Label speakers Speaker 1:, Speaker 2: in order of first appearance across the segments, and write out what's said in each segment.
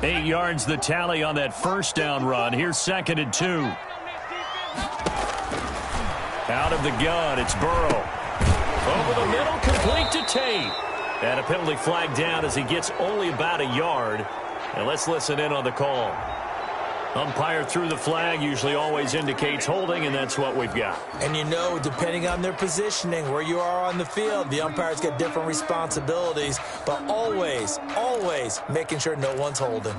Speaker 1: 8 yards the tally on that first down run. Here's 2nd and 2. Out of the gun, it's Burrow. Over the middle, complete to Tate. And a penalty flag down as he gets only about a yard. And let's listen in on the call. Umpire threw the flag, usually always indicates holding, and that's what we've got.
Speaker 2: And you know, depending on their positioning, where you are on the field, the umpires get different responsibilities, but always, always making sure no one's holding.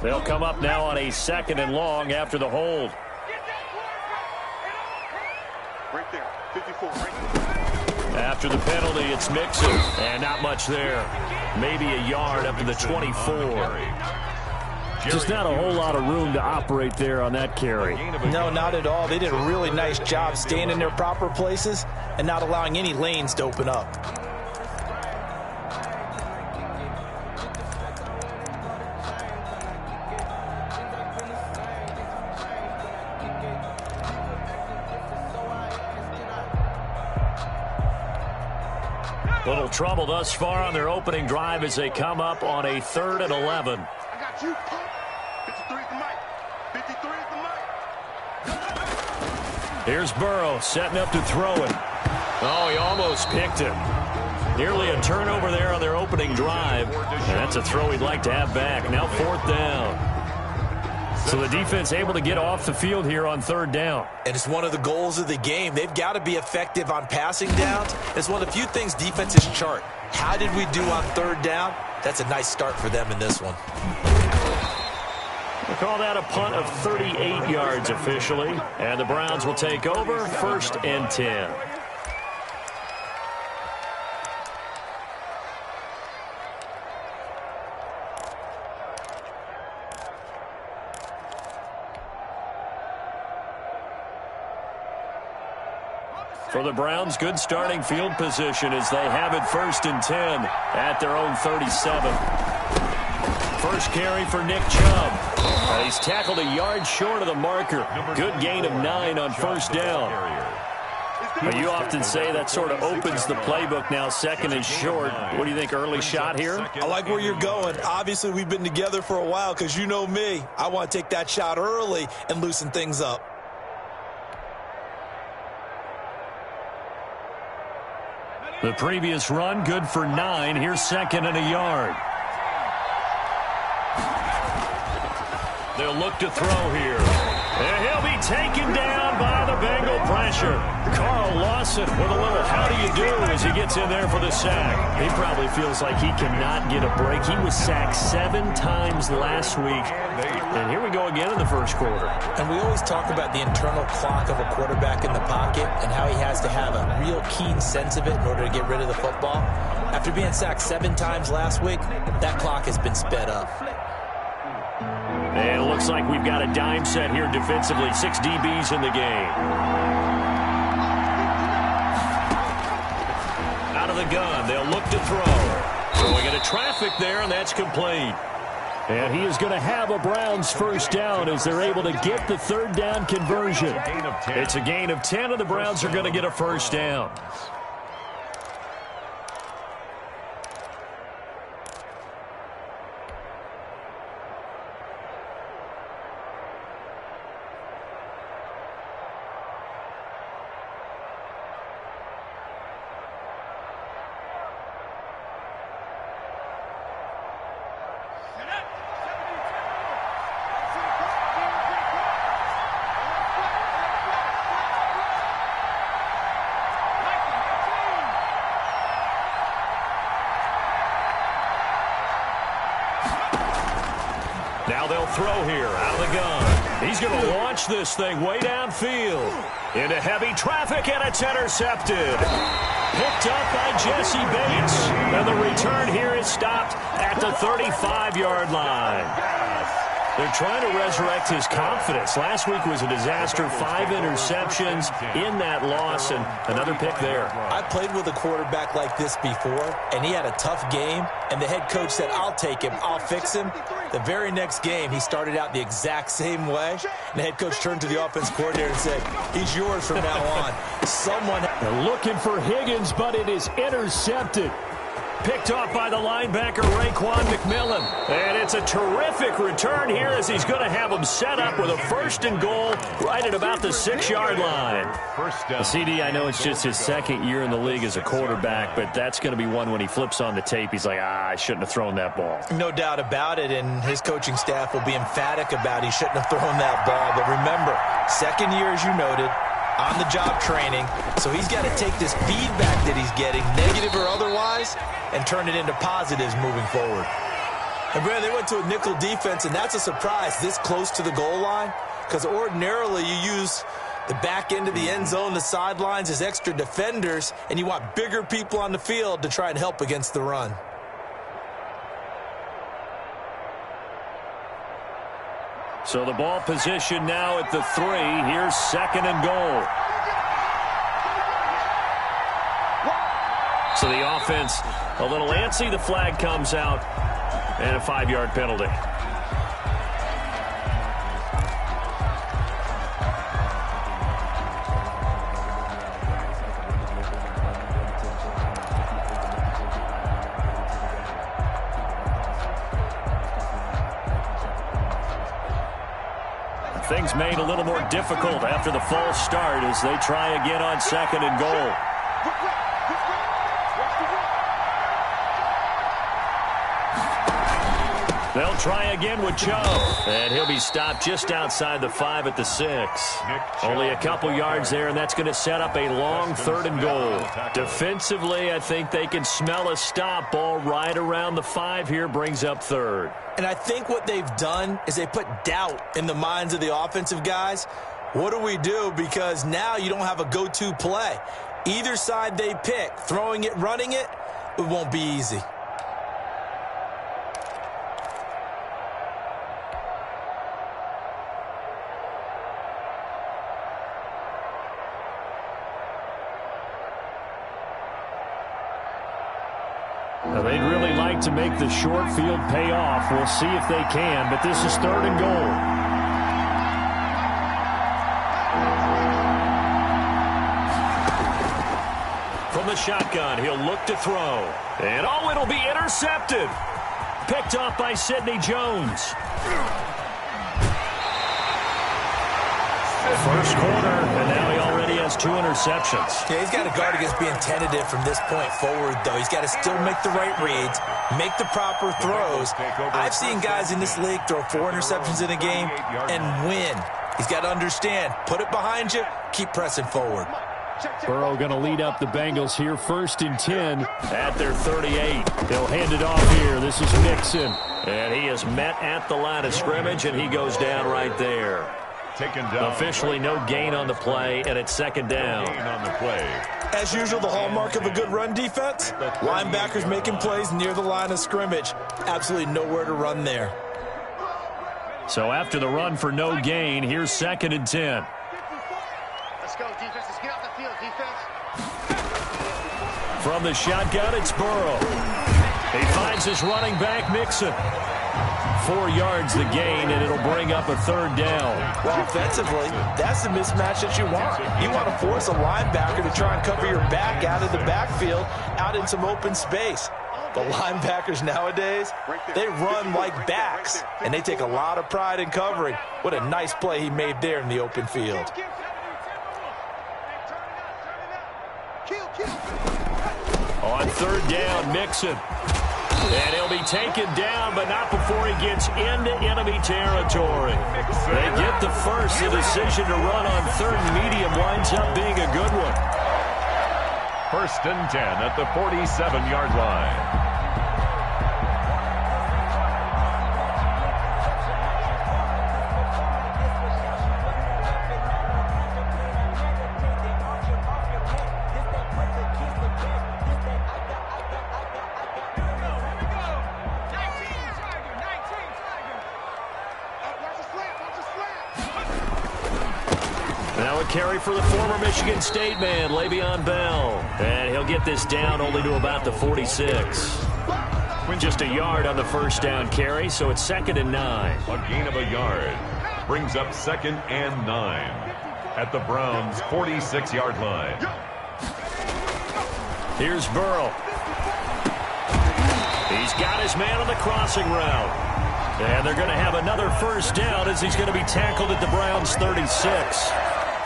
Speaker 1: They'll come up now on a 2nd and long after the hold.
Speaker 3: Right there, 54, right there.
Speaker 1: After the penalty, it's Mixon, and not much there. Maybe a yard up to the 24. Just not a whole lot of room to operate there on that carry.
Speaker 2: No, not at all. They did a really nice job staying in their proper places and not allowing any lanes to open up.
Speaker 1: Little trouble thus far on their opening drive as they come up on a 3rd and 11.
Speaker 3: I got you. 53 is the mic. 53 is the mic.
Speaker 1: Here's Burrow setting up to throw it. Oh, he almost picked it. Nearly a turnover there on their opening drive. And that's a throw he'd like to have back. Now 4th down. So the defense able to get off the field here on 3rd down.
Speaker 2: And it's one of the goals of the game. They've got to be effective on passing downs. It's one of the few things defenses chart. How did we do on 3rd down? That's a nice start for them in this one.
Speaker 1: We'll call that a punt of 38 yards officially. And the Browns will take over 1st and 10. For the Browns, good starting field position as they have it 1st and 10 at their own 37. First carry for Nick Chubb. He's tackled a yard short of the marker. Good gain of 9 on 1st down. But you often say that sort of opens the playbook now, 2nd and short. What do you think, early shot here?
Speaker 2: I like where you're going. Obviously, we've been together for a while because you know me. I want to take that shot early and loosen things up.
Speaker 1: The previous run, good for 9. Here's 2nd and a yard. They'll look to throw here. And he'll be taken down by the Bengal pressure. Carl Lawson with a little how do you do as he gets in there for the sack. He probably feels like he cannot get a break. He was sacked 7 times last week. And here we go again in the 1st quarter.
Speaker 2: And we always talk about the internal clock of a quarterback in the pocket and how he has to have a real keen sense of it in order to get rid of the football. After being sacked 7 times last week, that clock has been sped up.
Speaker 1: And it looks like we've got a dime set here defensively. 6 DBs in the game. Out of the gun, they'll look to throw. Throwing into traffic there, and that's complete. And he is going to have a Browns 1st down as they're able to get the 3rd down conversion. It's a gain of 10, and the Browns are going to get a 1st down. Now they'll throw here out of the gun. He's going to launch this thing way downfield. Into heavy traffic, and it's intercepted. Picked up by Jesse Bates. And the return here is stopped at the 35-yard line. They're trying to resurrect his confidence. Last week was a disaster. 5 interceptions in that loss, and another pick there.
Speaker 2: I played with a quarterback like this before, and he had a tough game, and the head coach said, I'll take him, I'll fix him. The very next game, he started out the exact same way. And the head coach turned to the offense coordinator and said, he's yours from now on.
Speaker 1: They're looking for Higgins, but it is intercepted. Picked off by the linebacker, Raekwon McMillan. And it's a terrific return here as he's going to have him set up with a 1st and goal right at about the 6-yard line.
Speaker 4: CD, I know it's just his 2nd year in the league as a quarterback, but that's going to be one when he flips on the tape. He's like, I shouldn't have thrown that ball.
Speaker 2: No doubt about it, and his coaching staff will be emphatic about he shouldn't have thrown that ball. But remember, 2nd year, as you noted, on-the-job training, so he's got to take this feedback that he's getting, negative or otherwise, and turn it into positives moving forward. And, Brandon, they went to a nickel defense, and that's a surprise this close to the goal line, because ordinarily you use the back end of the end zone, the sidelines as extra defenders, and you want bigger people on the field to try and help against the run.
Speaker 1: So the ball position now at the 3. Here's 2nd and goal. So the offense a little antsy. The flag comes out and a 5-yard penalty. Things made a little more difficult after the false start as they try again on 2nd and goal. They'll try again with Chubb, and he'll be stopped just outside the 5 at the 6. Only a couple yards there, and that's going to set up a long 3rd and goal. Defensively, I think they can smell a stop. Ball right around the 5 here, brings up 3rd.
Speaker 2: And I think what they've done is they put doubt in the minds of the offensive guys. What do we do? Because now you don't have a go-to play. Either side they pick, throwing it, running it, it won't be easy.
Speaker 1: Now, they'd really like to make the short field pay off. We'll see if they can, but this is 3rd and goal. From the shotgun, he'll look to throw. And, oh, it'll be intercepted. Picked off by Sidney Jones. First quarter, and now he already has 2 interceptions.
Speaker 2: Yeah, he's got to guard against being tentative from this point forward, though. He's got to still make the right reads, make the proper throws. I've seen guys in this league throw 4 interceptions in a game and win. He's got to understand, put it behind you, keep pressing forward.
Speaker 1: Burrow going to lead up the Bengals here, 1st and 10 at their 38. They'll hand it off here. This is Mixon. And he is met at the line of scrimmage, and he goes down right there. Officially no gain on the play, and it's 2nd down.
Speaker 2: As usual, the hallmark of a good run defense, linebackers making plays near the line of scrimmage. Absolutely nowhere to run there.
Speaker 1: So after the run for no gain, here's 2nd and 10.
Speaker 3: Let's go, defense. Let's get off the field, defense.
Speaker 1: From the shotgun, it's Burrow. He finds his running back, Mixon. 4 yards the gain, and it'll bring up a 3rd down.
Speaker 2: Well, offensively, that's the mismatch that you want. You want to force a linebacker to try and cover your back out of the backfield, out in some open space. The linebackers nowadays, they run like backs, and they take a lot of pride in covering. What a nice play he made there in the open field.
Speaker 1: On 3rd down, Mixon. And he'll be taken down, but not before he gets into enemy territory. They get the first. The decision to run on 3rd and medium winds up being a good one.
Speaker 5: 1st and 10 at the 47-yard line.
Speaker 1: Carry for the former Michigan State man, Le'Veon Bell. And he'll get this down only to about the 46.
Speaker 4: just a yard on the first down carry, so it's 2nd and 9.
Speaker 5: A gain of a yard brings up 2nd and 9 at the Browns' 46-yard line.
Speaker 4: Here's Burrow. He's got his man on the crossing route. And they're going to have another first down as he's going to be tackled at the Browns' 36.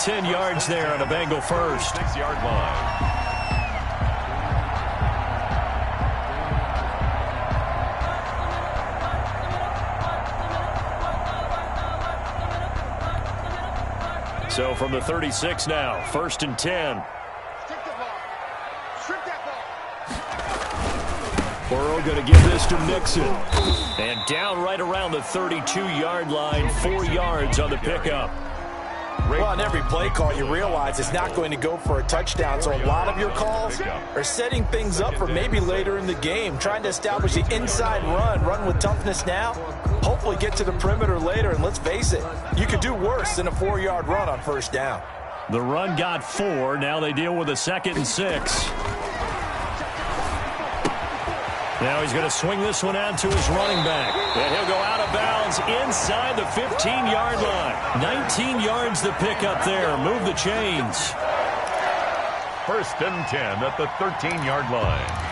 Speaker 4: 10 yards there on a Bengal first.
Speaker 5: 6-yard line.
Speaker 4: So from the 36 now, 1st and 10. Burrow going to give this to Mixon. And down right around the 32-yard line, 4 yards on the pickup.
Speaker 2: Well, on every play call, you realize it's not going to go for a touchdown. So a lot of your calls are setting things up for maybe later in the game, trying to establish the inside run with toughness now, hopefully get to the perimeter later. And let's face it, you could do worse than a 4-yard run on first down.
Speaker 4: The run got 4. Now they deal with a 2nd and 6. Now he's going to swing this one out to his running back. And he'll go out of bounds inside the 15-yard line. 19 yards the pickup there. Move the chains.
Speaker 5: 1st and 10 at the 13-yard line.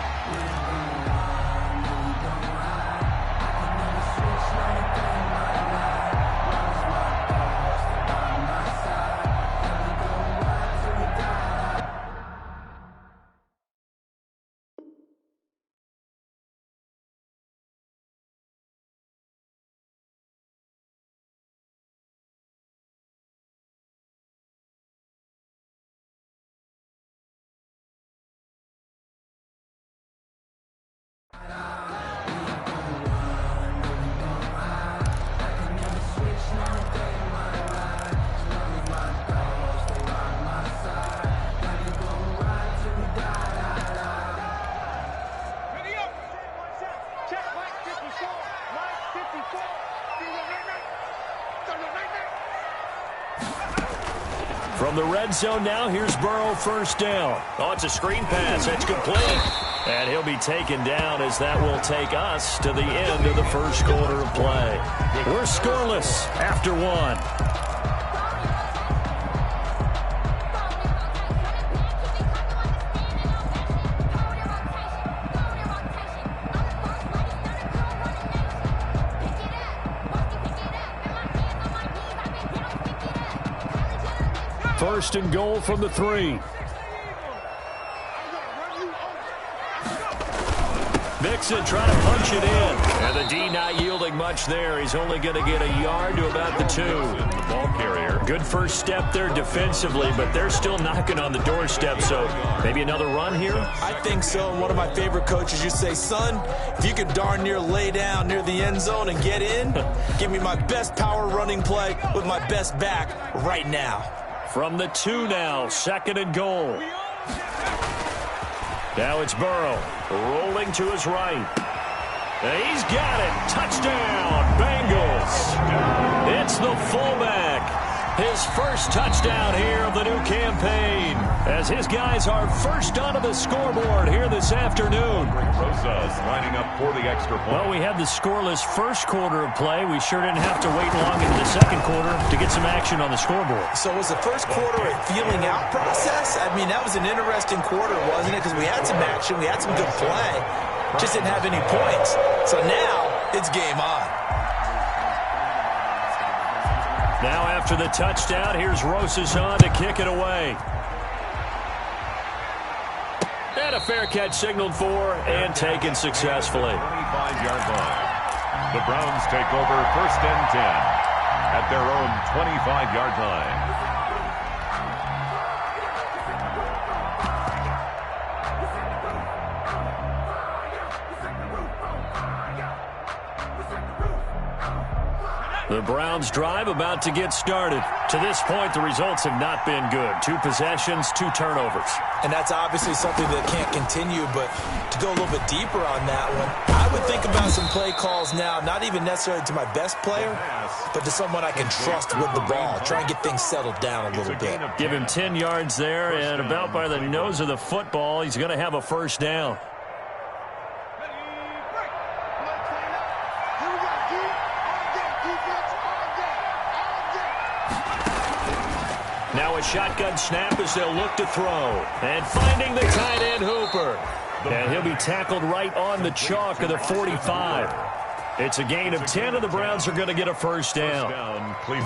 Speaker 4: From the red zone now, here's Burrow, first down. Oh, it's a screen pass. It's complete. And he'll be taken down as that will take us to the end of the first quarter of play. We're scoreless after 1. First and goal from the 3. Mixon trying to punch it in. And the D not yielding much there. He's only going to get a yard to about the 2.
Speaker 5: The ball carrier.
Speaker 4: Good first step there defensively, but they're still knocking on the doorstep, so maybe another run here?
Speaker 2: I think so. And one of my favorite coaches used to say, son, if you could darn near lay down near the end zone and get in, give me my best power running play with my best back right now.
Speaker 4: From the 2 now, 2nd and goal. Now it's Burrow, rolling to his right. And he's got it. Touchdown, Bengals. It's the fullback. His first touchdown here of the new campaign, as his guys are first onto the scoreboard here this afternoon.
Speaker 5: Rosas lining up for the extra point.
Speaker 4: Well, we had the scoreless first quarter of play. We sure didn't have to wait long into the second quarter to get some action on the scoreboard.
Speaker 2: So was the first quarter a feeling out process? I mean, that was an interesting quarter, wasn't it? Because we had some action, we had some good play, just didn't have any points. So now it's game on.
Speaker 4: Now after the touchdown, here's Rosas on to kick it away. And a fair catch signaled for and taken successfully.
Speaker 5: 25-yard line. The Browns take over 1st and 10 at their own 25-yard line.
Speaker 4: The Browns drive about to get started. To this point, the results have not been good. 2 possessions, 2 turnovers.
Speaker 2: And that's obviously something that can't continue, but to go a little bit deeper on that one, I would think about some play calls now, not even necessarily to my best player, but to someone I can trust with the ball. Try and get things settled down a little bit.
Speaker 4: Give him 10 yards there, and about by the nose of the football, he's going to have a first down.
Speaker 1: Now a shotgun snap as they'll look to throw. And finding the tight end Hooper. And he'll be tackled right on the chalk of the 45. It's a gain of 10, and the Browns are going to get a first down.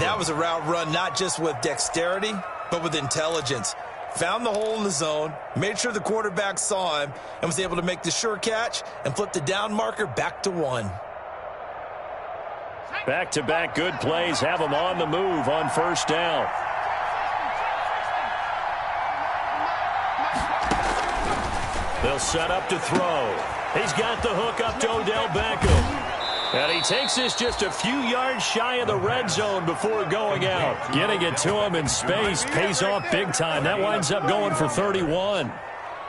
Speaker 2: That was a route run not just with dexterity, but with intelligence. Found the hole in the zone, made sure the quarterback saw him, and was able to make the sure catch and flip the down marker back to 1.
Speaker 1: Back-to-back good plays have them on the move on first down. They'll set up to throw. He's got the hook up to Odell Beckham. And he takes this just a few yards shy of the red zone before going out. Getting it to him in space pays off big time. That winds up going for 31.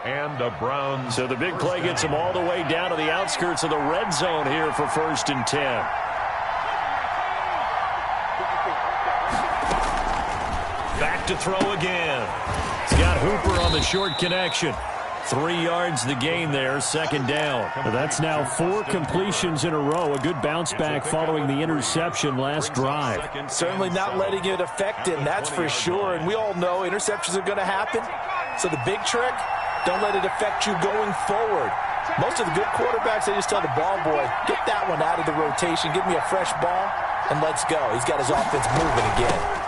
Speaker 5: And the Browns.
Speaker 1: So the big play gets them all the way down to the outskirts of the red zone here for 1st and 10. Back to throw again. He's got Hooper on the short connection. 3 yards the gain there, 2nd down. That's now 4 completions in a row. A good bounce back following the interception last drive.
Speaker 2: Certainly not letting it affect him, that's for sure. And we all know interceptions are going to happen. So the big trick, don't let it affect you going forward. Most of the good quarterbacks, they just tell the ball boy, get that one out of the rotation, give me a fresh ball, and let's go. He's got his offense moving again.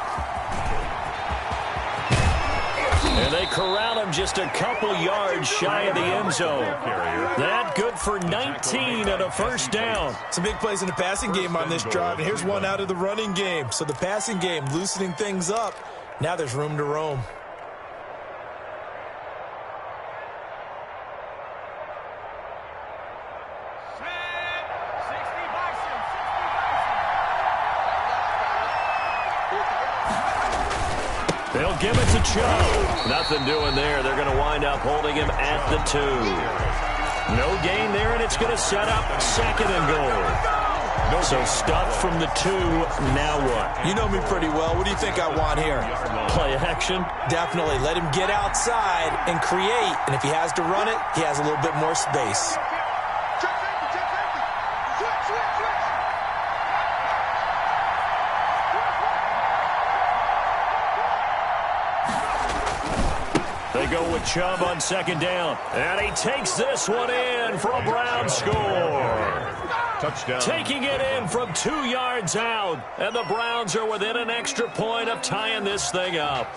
Speaker 1: And they corral him just a couple yards shy of the end zone. That good for 19 and a first down.
Speaker 2: Some big plays in the passing game on this drive, and here's one out of the running game. So the passing game loosening things up. Now there's room to roam.
Speaker 1: They'll give it to Chubb. Nothing doing there. They're going to wind up holding him at the 2. No gain there, and it's going to set up 2nd and goal. So stuff from the 2. Now what?
Speaker 2: You know me pretty well. What do you think I want here?
Speaker 1: Play action?
Speaker 2: Definitely. Let him get outside and create. And if he has to run it, he has a little bit more space.
Speaker 1: They go with Chubb on 2nd down. And he takes this one in for a Browns score.
Speaker 5: Touchdown.
Speaker 1: Taking it in from 2 yards out. And the Browns are within an extra point of tying this thing up.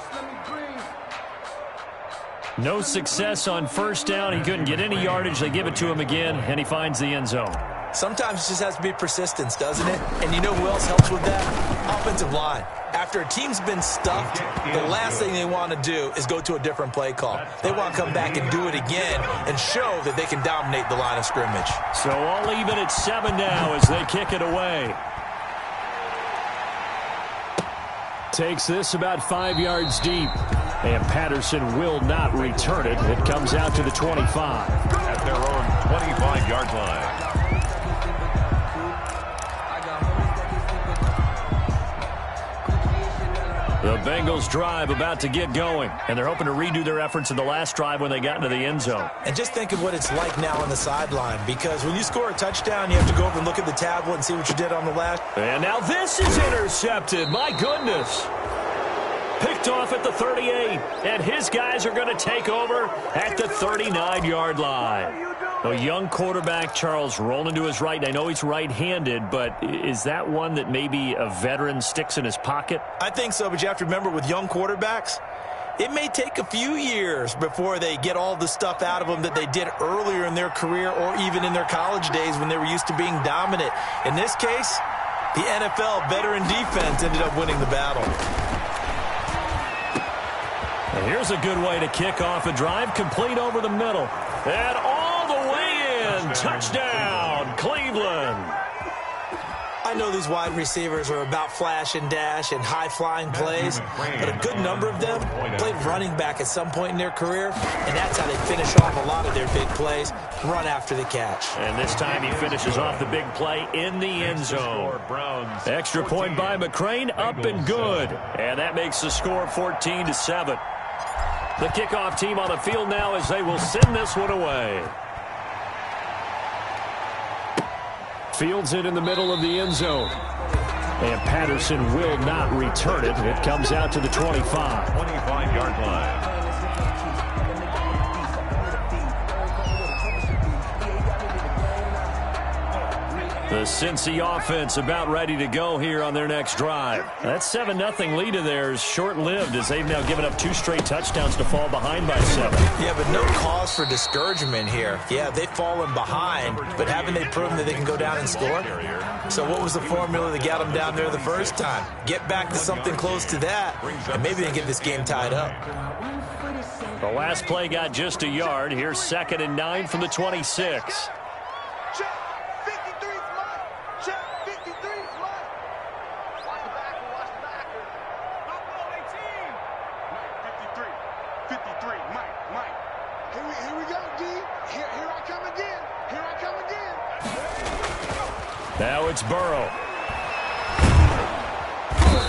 Speaker 1: No success on first down. He couldn't get any yardage. They give it to him again, and he finds the end zone.
Speaker 2: Sometimes it just has to be persistence, doesn't it? And you know who else helps with that? Offensive line. After a team's been stuffed, the last thing they want to do is go to a different play call. They want to come back and do it again and show that they can dominate the line of scrimmage.
Speaker 1: So all even at 7 now as they kick it away. Takes this about 5 yards deep. And Patterson will not return it. It comes out to the 25.
Speaker 5: At their own 25-yard line.
Speaker 1: The Bengals drive about to get going, and they're hoping to redo their efforts in the last drive when they got into the end zone.
Speaker 2: And just think of what it's like now on the sideline, because when you score a touchdown, you have to go over and look at the tablet and see what you did on the last.
Speaker 1: And now this is intercepted. My goodness. Picked off at the 38, and his guys are going to take over at the 39-yard line. A young quarterback, Charles, rolling to his right. I know he's right-handed, but is that one that maybe a veteran sticks in his pocket?
Speaker 2: I think so, but you have to remember with young quarterbacks, it may take a few years before they get all the stuff out of them that they did earlier in their career or even in their college days when they were used to being dominant. In this case, the NFL veteran defense ended up winning the battle.
Speaker 1: And here's a good way to kick off a drive, complete over the middle. And all the way in. Touchdown, Cleveland.
Speaker 2: I know these wide receivers are about flash and dash and high-flying plays, but a good number of them played running back at some point in their career, and that's how they finish off a lot of their big plays, run after the catch.
Speaker 1: And this time he finishes off the big play in the end zone. Extra point by McCrane, up and good. And that makes the score 14-7. The kickoff team on the field now as they will send this one away. Fields it in the middle of the end zone. And Patterson will not return it. It comes out to the 25.
Speaker 5: 25-yard line.
Speaker 1: The Cincy offense about ready to go here on their next drive. That 7-0 lead of theirs short-lived as they've now given up 2 straight touchdowns to fall behind by 7.
Speaker 2: Yeah, but no cause for discouragement here. Yeah, they've fallen behind, but haven't they proven that they can go down and score? So what was the formula that got them down there the first time? Get back to something close to that, and maybe they can get this game tied up.
Speaker 1: The last play got just a yard. Here's 2nd and 9 from the 26. Now it's Burrow.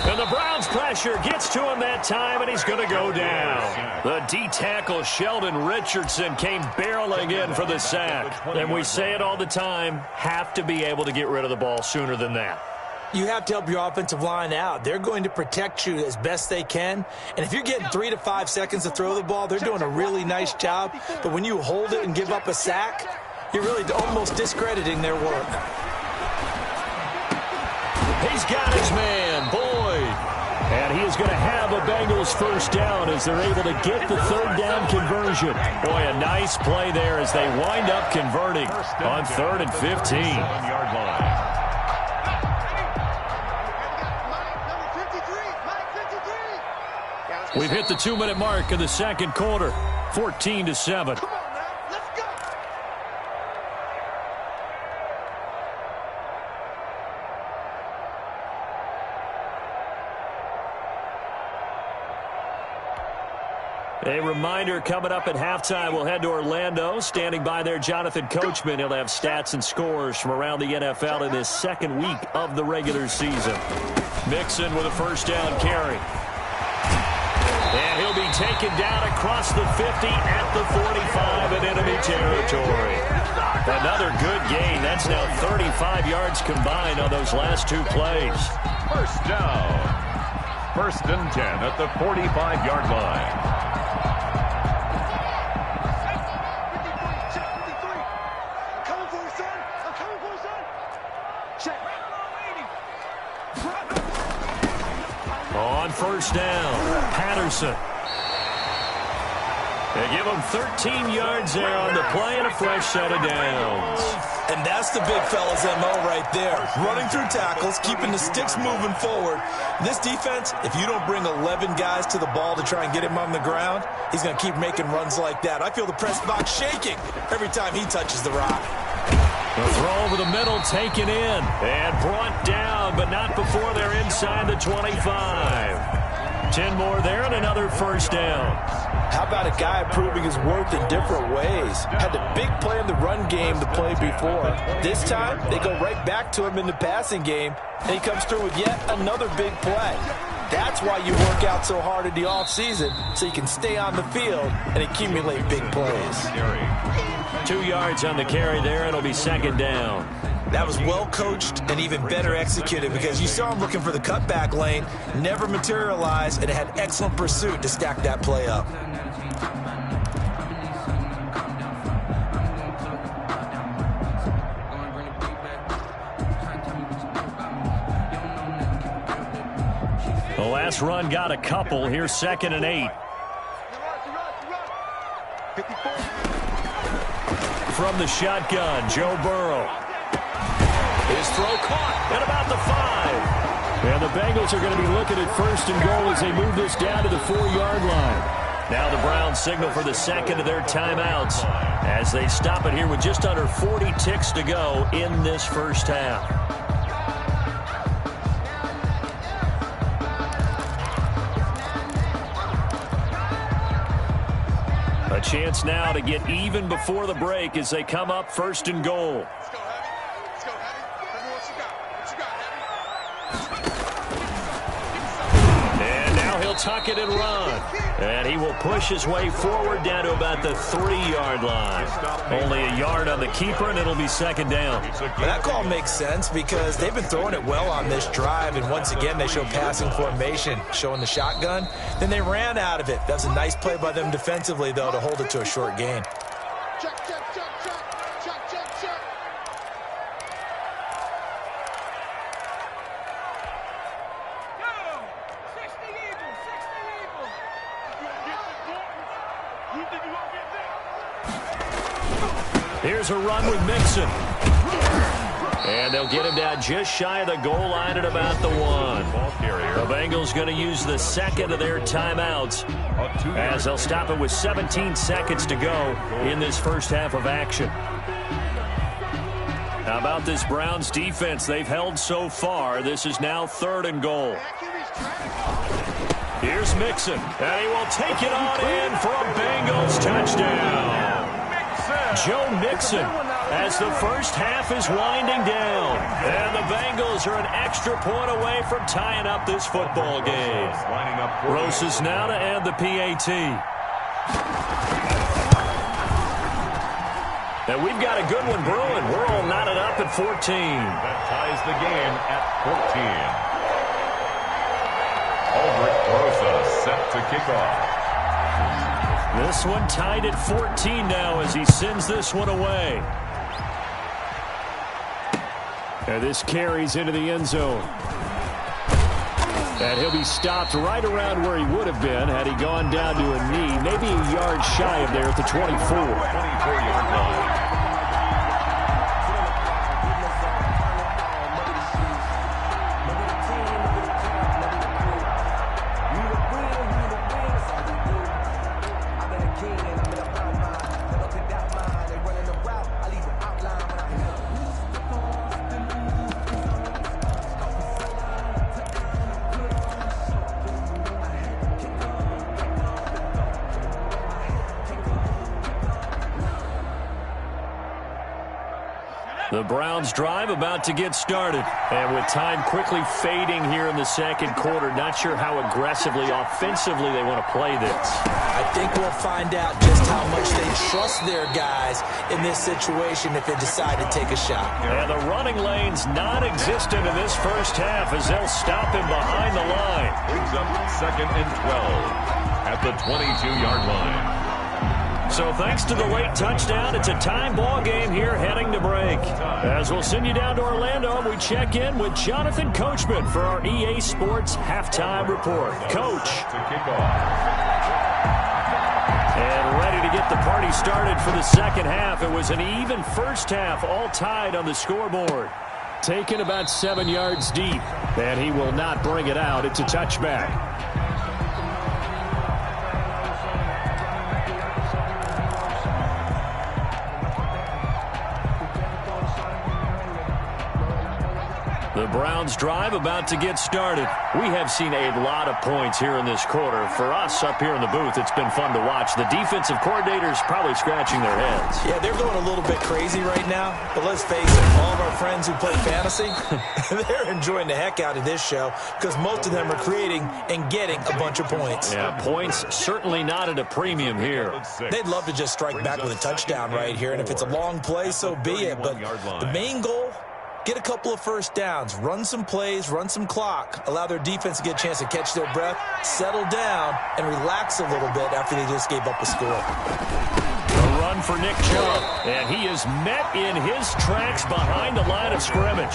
Speaker 1: And the Browns pressure gets to him that time, and he's going to go down. The D-tackle Sheldon Richardson came barreling in for the sack. And we say it all the time, have to be able to get rid of the ball sooner than that.
Speaker 2: You have to help your offensive line out. They're going to protect you as best they can. And if you're getting 3 to 5 seconds to throw the ball, they're doing a really nice job. But when you hold it and give up a sack, you're really almost discrediting their work.
Speaker 1: He's got his man, Boyd. And he is going to have a Bengals first down as they're able to get the 3rd down conversion. Boy, a nice play there as they wind up converting on 3rd and 15.
Speaker 5: 7-yard line.
Speaker 1: We've hit the 2-minute mark of the second quarter, 14-7. A reminder, coming up at halftime, we'll head to Orlando. Standing by there, Jonathan Coachman. He'll have stats and scores from around the NFL in his 2nd week of the regular season. Mixon with a first down carry. And he'll be taken down across the 50 at the 45 in enemy territory. Another good gain. That's now 35 yards combined on those last 2 plays.
Speaker 5: First down. 1st and 10 at the 45-yard line.
Speaker 1: On first down, Patterson. They give him 13 yards there on the play and a fresh set of downs.
Speaker 2: And that's the big fella's MO right there. Running through tackles, keeping the sticks moving forward. This defense, if you don't bring 11 guys to the ball to try and get him on the ground, he's going to keep making runs like that. I feel the press box shaking every time he touches the rock.
Speaker 1: The throw over the middle, taken in, and brought down, but not before they're inside the 25. 10 more there and another first down.
Speaker 2: How about a guy proving his worth in different ways? Had the big play in the run game to play before. This time, they go right back to him in the passing game, and he comes through with yet another big play. That's why you work out so hard in the offseason, so you can stay on the field and accumulate big plays.
Speaker 1: 2 yards on the carry there, and it'll be 2nd down.
Speaker 2: That was well coached and even better executed because you saw him looking for the cutback lane, never materialized, and it had excellent pursuit to stack that play up.
Speaker 1: The last run got a couple. Here's 2nd and 8. From the shotgun, Joe Burrow. His throw caught at about the 5. And the Bengals are going to be looking at 1st and goal as they move this down to the 4-yard line. Now the Browns signal for the 2nd of their timeouts as they stop it here with just under 40 ticks to go in this first half. A chance now to get even before the break as they come up 1st and goal. tuck it and run. And he will push his way forward down to about the 3-yard line. Only a yard on the keeper, and it'll be second down.
Speaker 2: That call makes sense because they've been throwing it well on this drive, and once again they show passing formation, showing the shotgun. Then they ran out of it. That's a nice play by them defensively, though, to hold it to a short gain.
Speaker 1: Here's a run with Mixon. And they'll get him down just shy of the goal line at about the 1. The Bengals going to use the second of their timeouts as they'll stop it with 17 seconds to go in this first half of action. How about this Browns defense they've held so far? This is now 3rd and goal. Here's Mixon, and he will take it on in for a Bengals touchdown. Joe Mixon, as the first half is winding down. And the Bengals are an extra point away from tying up this football game. Roses now to end the PAT. And we've got a good one brewing. We're all knotted up at 14.
Speaker 5: That ties the game at 14. Aldrich Rosa set to kick off.
Speaker 1: This one tied at 14 now as he sends this one away. And this carries into the end zone. And he'll be stopped right around where he would have been had he gone down to a knee, maybe a yard shy of there at the 24.
Speaker 5: 24-yard line.
Speaker 1: The Browns drive about to get started. And with time quickly fading here in the second quarter, not sure how aggressively, offensively they want to play this.
Speaker 2: I think we'll find out just how much they trust their guys in this situation if they decide to take a shot.
Speaker 1: And the running lane's non-existent in this first half as they'll stop him behind the line.
Speaker 5: Brings up 2nd and 12 at the 22-yard line.
Speaker 1: So thanks to the late touchdown, it's a time ball game here heading to break. As we'll send you down to Orlando, we check in with Jonathan Coachman for our EA Sports Halftime Report. Coach. And ready to get the party started for the second half. It was an even first half, all tied on the scoreboard. Taken about 7 yards deep, and he will not bring it out. It's a touchback. The Browns drive about to get started. We have seen a lot of points here in this quarter. For us up here in the booth, it's been fun to watch. The defensive coordinators probably scratching their heads.
Speaker 2: Yeah, they're going a little bit crazy right now. But let's face it, all of our friends who play fantasy, they're enjoying the heck out of this show because most of them are creating and getting a bunch of points.
Speaker 1: Yeah, points certainly not at a premium here.
Speaker 2: They'd love to just strike back with a touchdown right here. And if it's a long play, so be it. But the main goal, get a couple of first downs, run some plays, run some clock, allow their defense to get a chance to catch their breath, settle down, and relax a little bit after they just gave up a score.
Speaker 1: A run for Nick Chubb, and he is met in his tracks behind the line of scrimmage.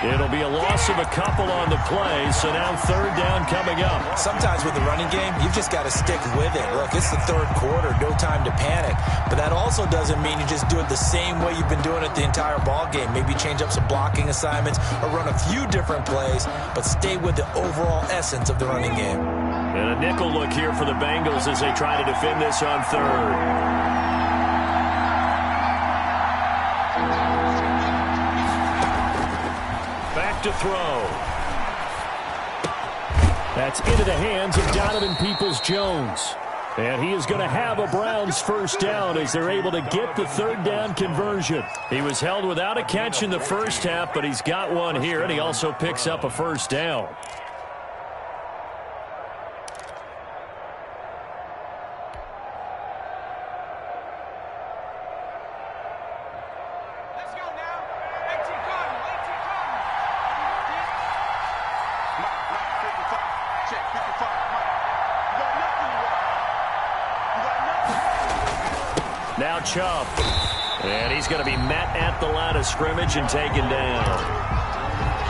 Speaker 1: It'll be a loss of a couple on the play, so now third down coming up.
Speaker 2: Sometimes with the running game, you've just got to stick with it. Look, it's the third quarter, no time to panic. But that also doesn't mean you just do it the same way you've been doing it the entire ball game. Maybe change up some blocking assignments or run a few different plays, but stay with the overall essence of the running game.
Speaker 1: And a nickel look here for the Bengals as they try to defend this on third. Back to throw. That's into the hands of Donovan Peoples-Jones. And he is going to have a Browns first down as they're able to get the third down conversion. He was held without a catch in the first half, but he's got one here, and he also picks up a first down. Now Chubb. And he's going to be met at the line of scrimmage and taken down.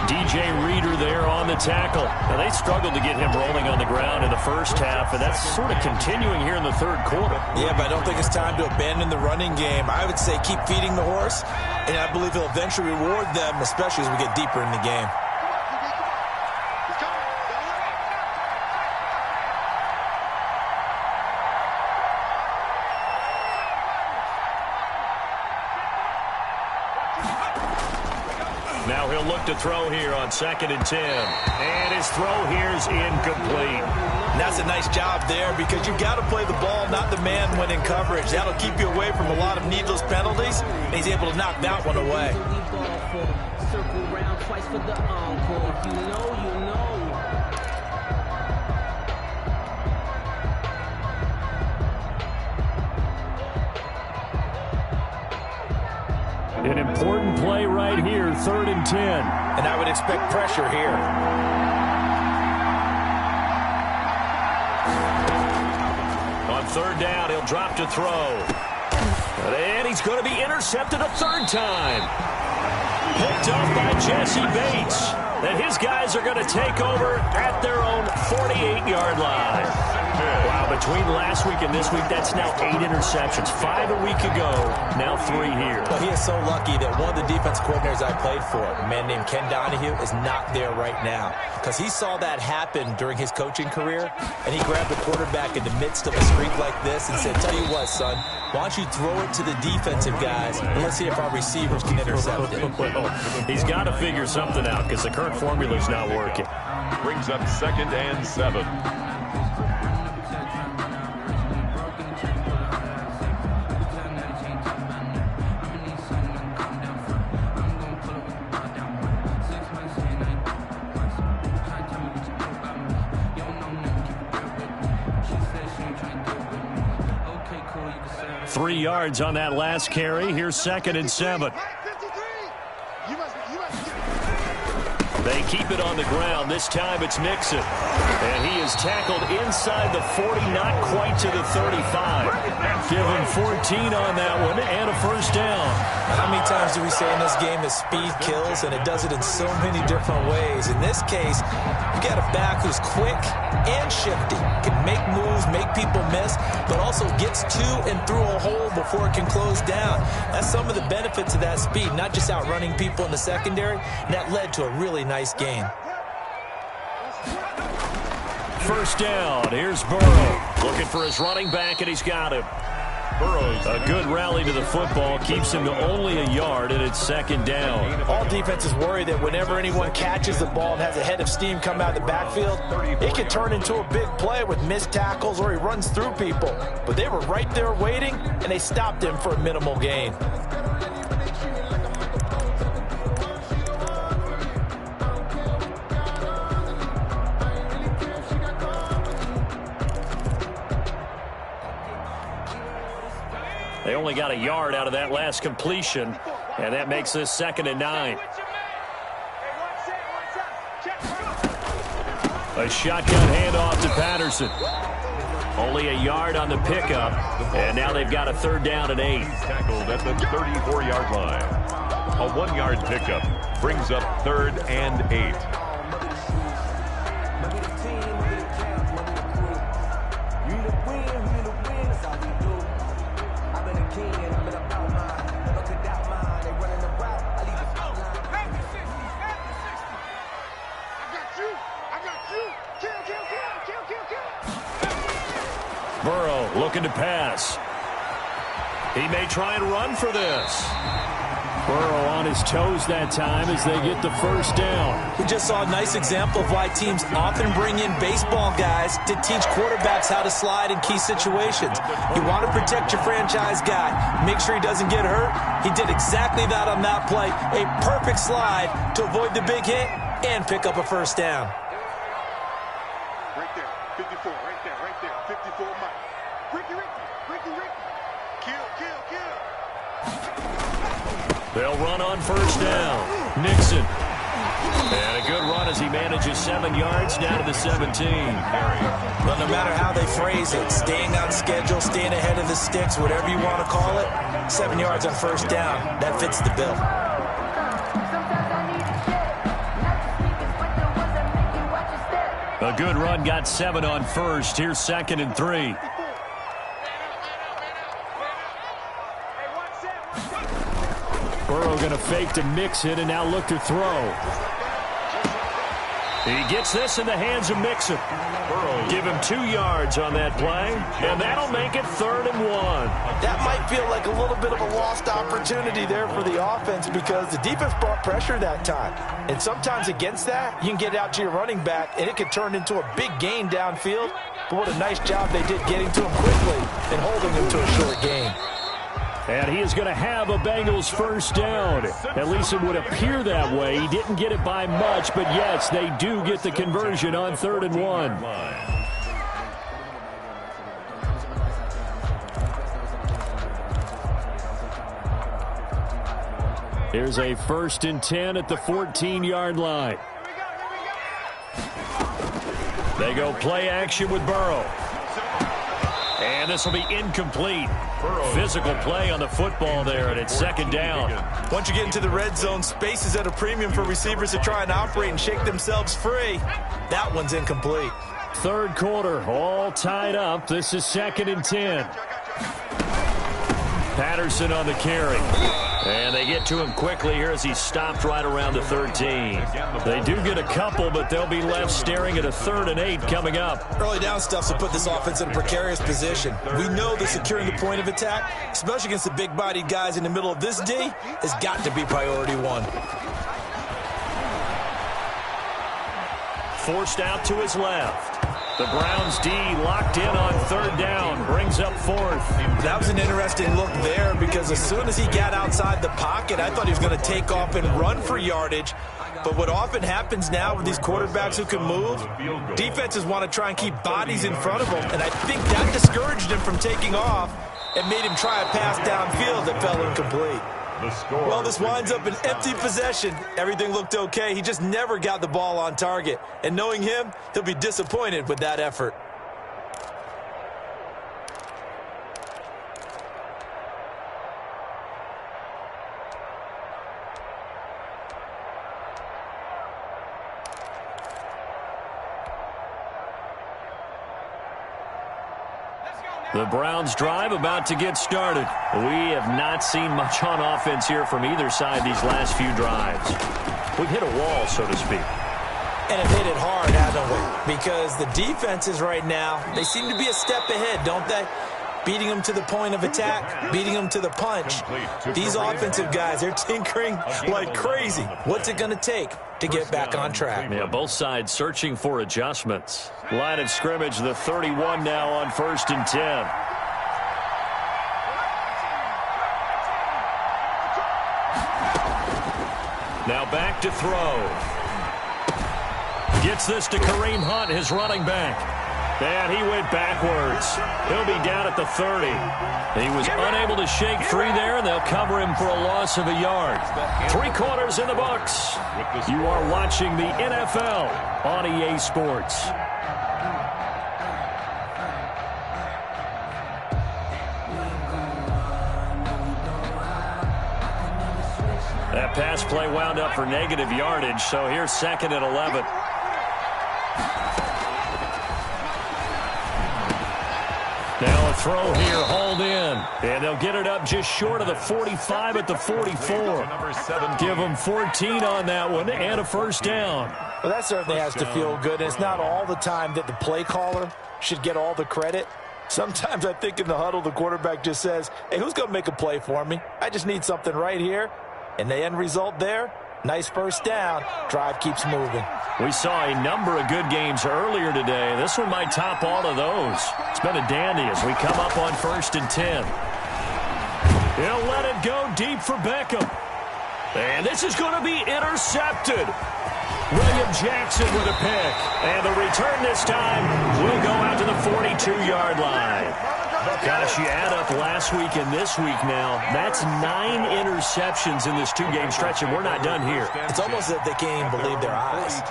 Speaker 1: DJ Reader there on the tackle. Now, they struggled to get him rolling on the ground in the first half, and that's sort of continuing here in the third quarter.
Speaker 2: Yeah, but I don't think it's time to abandon the running game. I would say keep feeding the horse, and I believe he'll eventually reward them, especially as we get deeper in the game.
Speaker 1: Now he'll look to throw here on 2nd and 10. And his throw here's incomplete.
Speaker 2: And that's a nice job there because you've got to play the ball, not the man when in coverage. That'll keep you away from a lot of needless penalties, and he's able to knock that one away.
Speaker 6: Circle around twice for the encore. You know.
Speaker 1: An important play right here, 3rd and 10.
Speaker 2: And I would expect pressure here.
Speaker 1: On 3rd down, he'll drop to throw. And he's going to be intercepted a 3rd time. Picked up by Jesse Bates. And his guys are going to take over at their own 48-yard line. Wow, between last week and this week, that's now 8 interceptions. 5 a week ago, now 3 here.
Speaker 2: Well, he is so lucky that one of the defense coordinators I played for, a man named Ken Donahue, is not there right now. Because he saw that happen during his coaching career, and he grabbed the quarterback in the midst of a streak like this and said, tell you what, son, why don't you throw it to the defensive guys, and let's see if our receivers can intercept it.
Speaker 1: Well, he's got to figure something out because the current formula's not working.
Speaker 5: Brings up 2nd and 7.
Speaker 1: 3 yards on that last carry. Here's 2nd and 7. They keep it on the ground. This time it's Mixon. And he is tackled inside the 40, not quite to the 35. Give him 14 on that one and a 1st down.
Speaker 2: How many times do we say in this game that speed kills, and it does it in so many different ways? In this case, you got a back who's quick and shifty, can make moves, make people miss, but also gets to and through a hole before it can close down. That's some of the benefits of that speed, not just outrunning people in the secondary, and that led to a really nice game.
Speaker 1: 1st down. Here's Burrow looking for his running back, and he's got him. Burrow's a good rally to the football, keeps him to only a yard, and it's 2nd down.
Speaker 2: All defenses worry that whenever anyone catches the ball and has a head of steam come out of the backfield, it can turn into a big play with missed tackles or he runs through people. But they were right there waiting, and they stopped him for a minimal gain.
Speaker 1: They only got a yard out of that last completion, and that makes this 2nd and 9. A shotgun handoff to Patterson. Only a yard on the pickup, and now they've got a 3rd down and 8.
Speaker 5: Tackled at the 34-yard line. A 1-yard pickup brings up 3rd and 8.
Speaker 1: Burrow looking to pass. He may try and run for this. Burrow on his toes that time as they get the 1st down.
Speaker 2: We just saw a nice example of why teams often bring in baseball guys to teach quarterbacks how to slide in key situations. You want to protect your franchise guy. Make sure he doesn't get hurt. He did exactly that on that play. A perfect slide to avoid the big hit and pick up a 1st down.
Speaker 3: Right there, 54, right there, 54, Mike. Ricky. Kill.
Speaker 1: They'll run on 1st down. Nixon And a good run as he manages 7 yards down to the 17.
Speaker 2: Well, no matter how they phrase it, staying on schedule, staying ahead of the sticks, whatever you want to call it, 7 yards on first down, that fits the bill.
Speaker 1: A good run got 7 on first. Here's 2nd and 3. Burrow going to fake to mix it and now look to throw. He gets this in the hands of Mixon. Give him 2 yards on that play, and that'll make it 3rd and 1.
Speaker 2: That might feel like a little bit of a lost opportunity there for the offense because the defense brought pressure that time. And sometimes against that, you can get out to your running back, and it could turn into a big gain downfield. But what a nice job they did getting to him quickly and holding him to a short gain.
Speaker 1: And he is going to have a Bengals first down. At least it would appear that way. He didn't get it by much, but yes, they do get the conversion on 3rd and 1. Here's a 1st and 10 at the 14-yard line. They go play action with Burrow. And this will be incomplete. Physical play on the football there, and it's 2nd down.
Speaker 2: Once you get into the red zone, space is at a premium for receivers to try and operate and shake themselves free. That one's incomplete.
Speaker 1: 3rd quarter, all tied up. This is 2nd and 10. Patterson on the carry. And they get to him quickly here as he's stopped right around the 13. They do get a couple, but they'll be left staring at a 3rd and 8 coming up.
Speaker 2: Early down stuff will put this offense in a precarious position. We know that securing the point of attack, especially against the big-bodied guys in the middle of this D, has got to be priority 1.
Speaker 1: Forced out to his left. The Browns D locked in on 3rd down, brings up 4th.
Speaker 2: That was an interesting look there because as soon as he got outside the pocket, I thought he was going to take off and run for yardage. But what often happens now with these quarterbacks who can move, defenses want to try and keep bodies in front of them, and I think that discouraged him from taking off and made him try a pass downfield that fell incomplete. Well, this winds up an empty possession. Everything looked okay. He just never got the ball on target. And knowing him, he'll be disappointed with that effort.
Speaker 1: The Browns drive about to get started. We have not seen much on offense here from either side these last few drives. We've hit a wall, so to speak.
Speaker 2: And have hit it hard, haven't we? Because the defenses right now, they seem to be a step ahead, don't they? Beating them to the point of attack, beating them to the punch. These offensive guys, they're tinkering like crazy. What's it going to take to get back on track?
Speaker 1: Yeah, both sides searching for adjustments. Line of scrimmage, the 31 now on 1st and 10. Now back to throw. Gets this to Kareem Hunt, his running back. And he went backwards. He'll be down at the 30. He was unable to shake free there, and they'll cover him for a loss of a yard. 3 quarters in the books. You are watching the NFL on EA Sports. That pass play wound up for negative yardage, so here's 2nd and 11. Now a throw here, hauled in. And they'll get it up just short of the 45 at the 44. Give them 14 on that one and a first down.
Speaker 2: Well, that certainly has to feel good. And it's not all the time that the play caller should get all the credit. Sometimes I think in the huddle, the quarterback just says, hey, who's going to make a play for me? I just need something right here. And the end result there, nice first down. Drive keeps moving.
Speaker 1: We saw a number of good games earlier today. This one might top all of those. It's been a dandy as we come up on 1st and 10. He'll let it go deep for Beckham. And this is going to be intercepted. William Jackson with a pick. And the return this time will go out to the 42-yard line. Gosh, you add up last week and this week now, that's 9 interceptions in this 2-game stretch, and we're not done here.
Speaker 2: It's almost as if they can't even believe their eyes.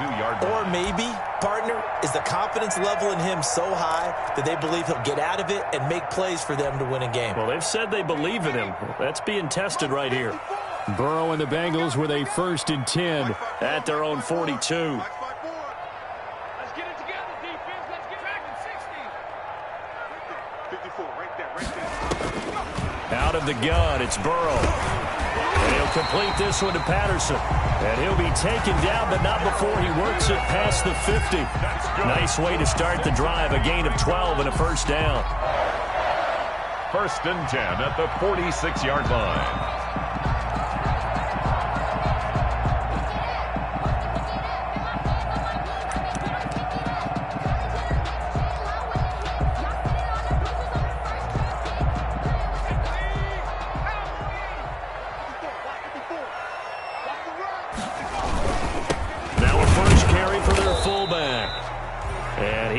Speaker 2: Or maybe, partner, is the confidence level in him so high that they believe he'll get out of it and make plays for them to win a game.
Speaker 1: Well, they've said they believe in him. That's being tested right here.
Speaker 4: Burrow and the Bengals with a 1st and 10
Speaker 1: at their own 42. Out of the gun, it's Burrow. And he'll complete this one to Patterson. And he'll be taken down, but not before he works it past the 50. Nice way to start the drive. A gain of 12 and a 1st down.
Speaker 5: 1st and 10 at the 46-yard line.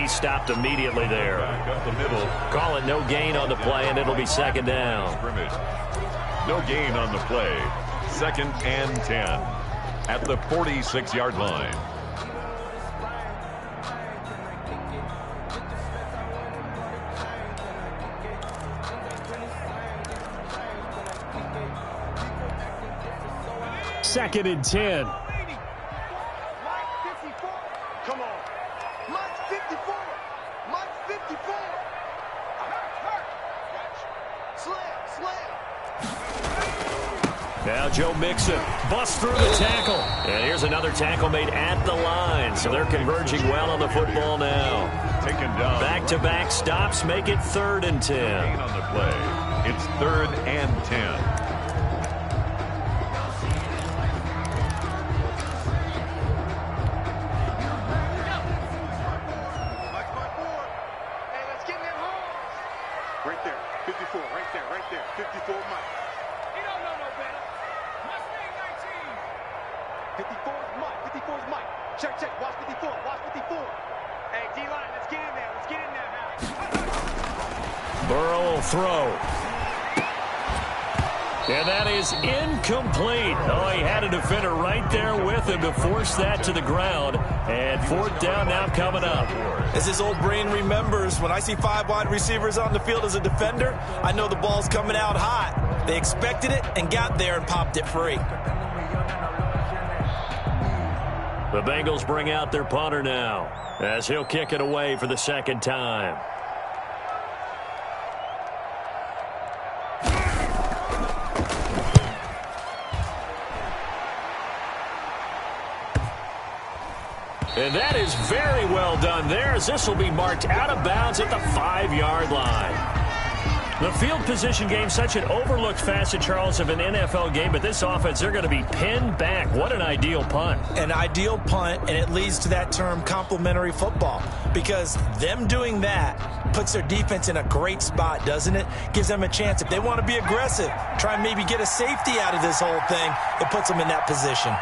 Speaker 1: Stopped immediately there.
Speaker 5: Up the middle.
Speaker 1: Call it no gain on the play, and it'll be 2nd down.
Speaker 5: Scrimmage. No gain on the play. 2nd and 10 at the 46-yard line.
Speaker 4: Second and 10.
Speaker 3: Come on. Mike 54. Mike 54. Slam.
Speaker 1: Now Joe Mixon busts through the tackle. And here's another tackle made at the line. So they're converging well on the football now.
Speaker 5: Taken down.
Speaker 1: Back-to-back stops make it 3rd and 10.
Speaker 5: Gain on the play. It's 3rd and 10.
Speaker 3: Right there. 54. Right there. 54 Mike. He don't know no better. Mustang 19. 54 is Mike. 54 is Mike. Check. Watch 54. Hey, D-line, let's get in there.
Speaker 1: Burrow will throw. And that is incomplete. Oh, he had a defender right there with him to force that to the ground. And 4th down now coming up.
Speaker 2: As his old brain remembers, when I see 5 wide receivers on the field as a defender, I know the ball's coming out hot. They expected it and got there and popped it free.
Speaker 1: The Bengals bring out their punter now as he'll kick it away for the 2nd time. And that is very well done there, as this will be marked out of bounds at the 5-yard line. The field position game, such an overlooked facet, Charles, of an NFL game, but this offense, they're going to be pinned back. What an ideal punt.
Speaker 2: An ideal punt, and it leads to that term complementary football, because them doing that puts their defense in a great spot, doesn't it? Gives them a chance. If they want to be aggressive, try and maybe get a safety out of this whole thing, it puts them in that position.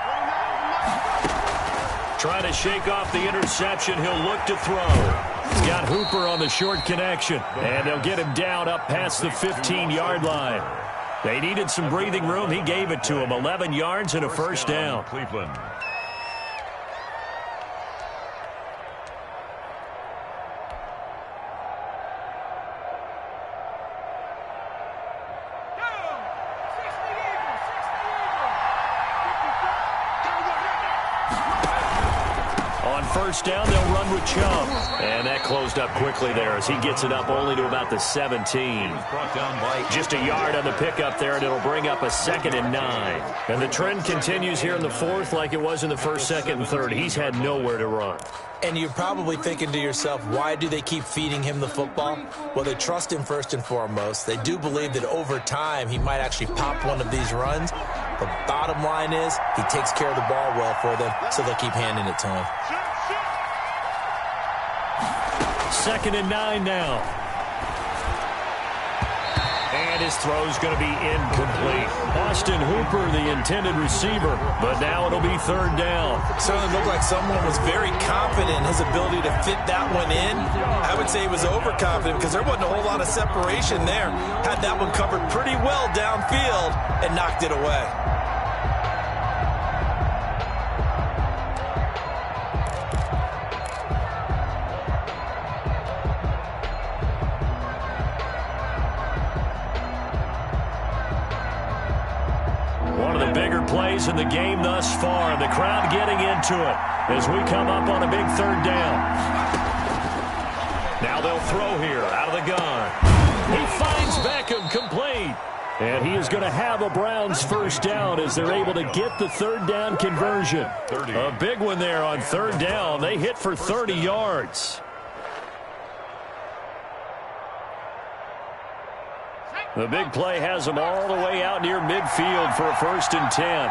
Speaker 1: Trying to shake off the interception. He'll look to throw. He's got Hooper on the short connection. And they'll get him down up past the 15-yard line. They needed some breathing room. He gave it to him. 11 yards and a 1st down.
Speaker 5: Cleveland.
Speaker 1: First down, they'll run with Chubb. And that closed up quickly there as he gets it up only to about the 17. Just a yard on the pickup there, and it'll bring up a 2nd and 9. And the trend continues here in the 4th like it was in the 1st, 2nd, and 3rd. He's had nowhere to run.
Speaker 2: And you're probably thinking to yourself, why do they keep feeding him the football? Well, they trust him first and foremost. They do believe that over time he might actually pop one of these runs. The bottom line is he takes care of the ball well for them, so they'll keep handing it to him.
Speaker 1: 2nd and 9 now. And his throw's going to be incomplete. Austin Hooper, the intended receiver, but now it'll be third down.
Speaker 2: It certainly looked like someone was very confident in his ability to fit that one in. I would say he was overconfident because there wasn't a whole lot of separation there. Had that one covered pretty well downfield and knocked it away.
Speaker 1: One of the bigger plays in the game thus far. The crowd getting into it as we come up on a big third down. Now they'll throw here out of the gun. He finds Beckham complete. And he is going to have a Browns first down as they're able to get the third down conversion.
Speaker 5: 30.
Speaker 1: A big one there on third down. They hit for 30 yards. The big play has them all the way out near midfield for a 1st and 10.